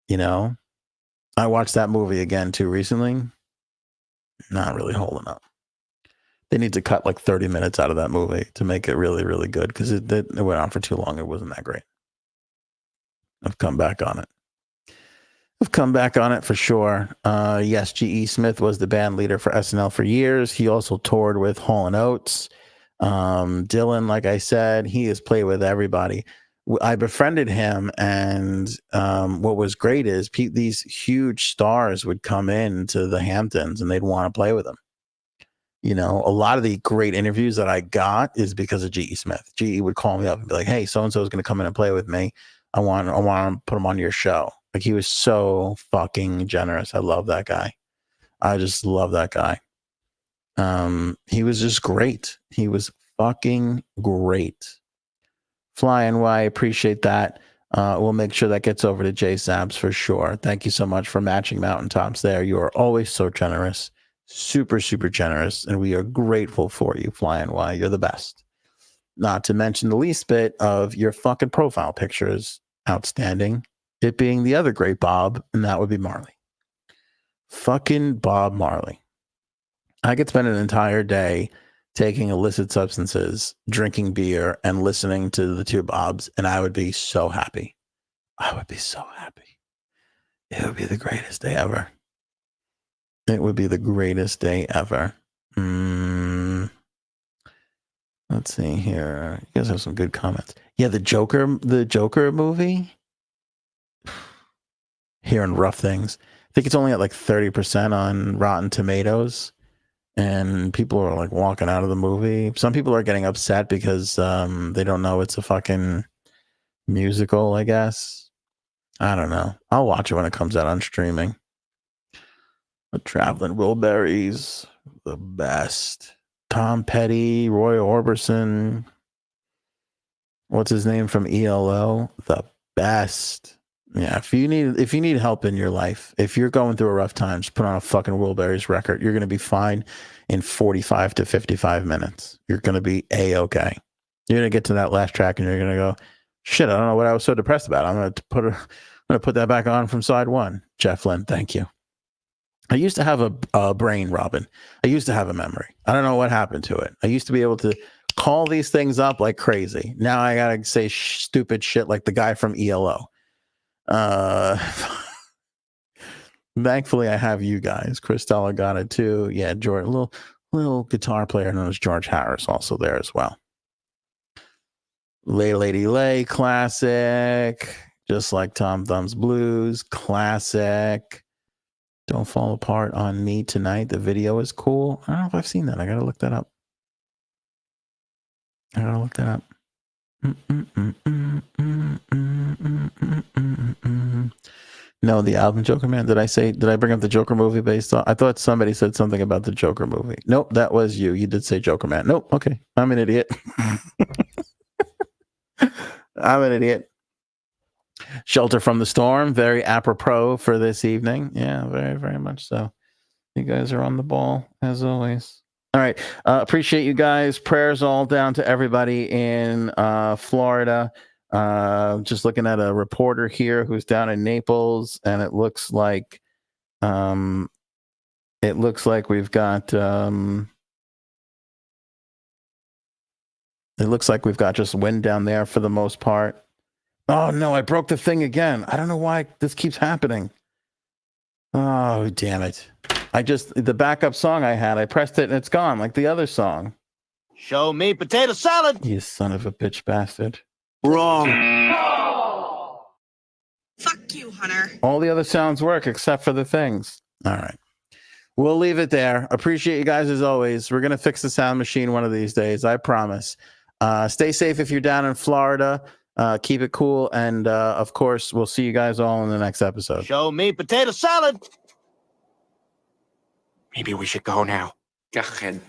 You know, I watched that movie again too recently. Not really holding up. They need to cut like 30 minutes out of that movie to make it really, really good because it went on for too long. It wasn't that great. I've come back on it. For sure. Yes, G.E. Smith was the band leader for SNL for years. He also toured with Hall & Oates. Dylan, like I said, he has played with everybody. I befriended him, and what was great is these huge stars would come in to the Hamptons, and they'd want to play with him. You know, a lot of the great interviews that I got is because of G.E. Smith. G.E. would call me up and be like, hey, so-and-so is going to come in and play with me. I want to put him on your show. Like, he was so fucking generous. I love that guy. I just love that guy. He was just great. He was fucking great. Flying Y, appreciate that. We'll make sure that gets over to Jay Sabs for sure. Thank you so much for matching mountaintops there. You are always so generous. Super, super generous. And we are grateful for you, Flying Y. You're the best. Not to mention the least bit of your fucking profile pictures. Outstanding. It being the other great Bob, and that would be Marley. Fucking Bob Marley. I could spend an entire day taking illicit substances, drinking beer, and listening to the two Bobs, and I would be so happy. I would be so happy. It would be the greatest day ever. It would be the greatest day ever. Let's see here. You guys have some good comments. Yeah, the Joker movie. Hearing rough things. I think it's only at like 30% on Rotten Tomatoes, and people are like walking out of the movie. Some people are getting upset because they don't know it's a fucking musical, I guess. I don't know. I'll watch it when it comes out on streaming. The Traveling Wilburys, the best. Tom Petty, Roy Orbison. What's his name from ELO? The best. Yeah, if you need help in your life, if you're going through a rough time, just put on a fucking Wilburys record. You're going to be fine in 45 to 55 minutes. You're going to be A-okay. You're going to get to that last track and you're going to go, shit, I don't know what I was so depressed about. I'm going to put that back on from side one. Jeff Lynn, thank you. I used to have a brain, Robin. I used to have a memory. I don't know what happened to it. I used to be able to call these things up like crazy. Now I got to say stupid shit like the guy from ELO. Thankfully I have you guys. Christella got it too. Yeah, George, little guitar player known as George Harris also there as well. Lay Lady Lay classic. Just like Tom Thumb's Blues, classic. Don't Fall Apart on Me Tonight. The video is cool. I don't know if I've seen that. I gotta look that up. No, the album Joker Man. Did I bring up the Joker movie based on? I thought somebody said something about the Joker movie. Nope, that was you. You did say Joker Man. Nope. Okay. I'm an idiot. I'm an idiot. Shelter from the Storm. Very apropos for this evening. Yeah, very, very much so. You guys are on the ball as always. All right. Appreciate you guys. Prayers all down to everybody in Florida. Just looking at a reporter here who's down in Naples, and it looks like we've got just wind down there for the most part. Oh no, I broke the thing again. I don't know why this keeps happening. Oh, damn it. The backup song I had, I pressed it and it's gone like the other song. Show me potato salad. You son of a bitch bastard. Wrong. Fuck you, Hunter. All the other sounds work except for the things. All right. We'll leave it there. Appreciate you guys as always. We're going to fix the sound machine one of these days. I promise. Stay safe if you're down in Florida. Keep it cool. And of course, we'll see you guys all in the next episode. Show me potato salad. Maybe we should go now. Go ahead.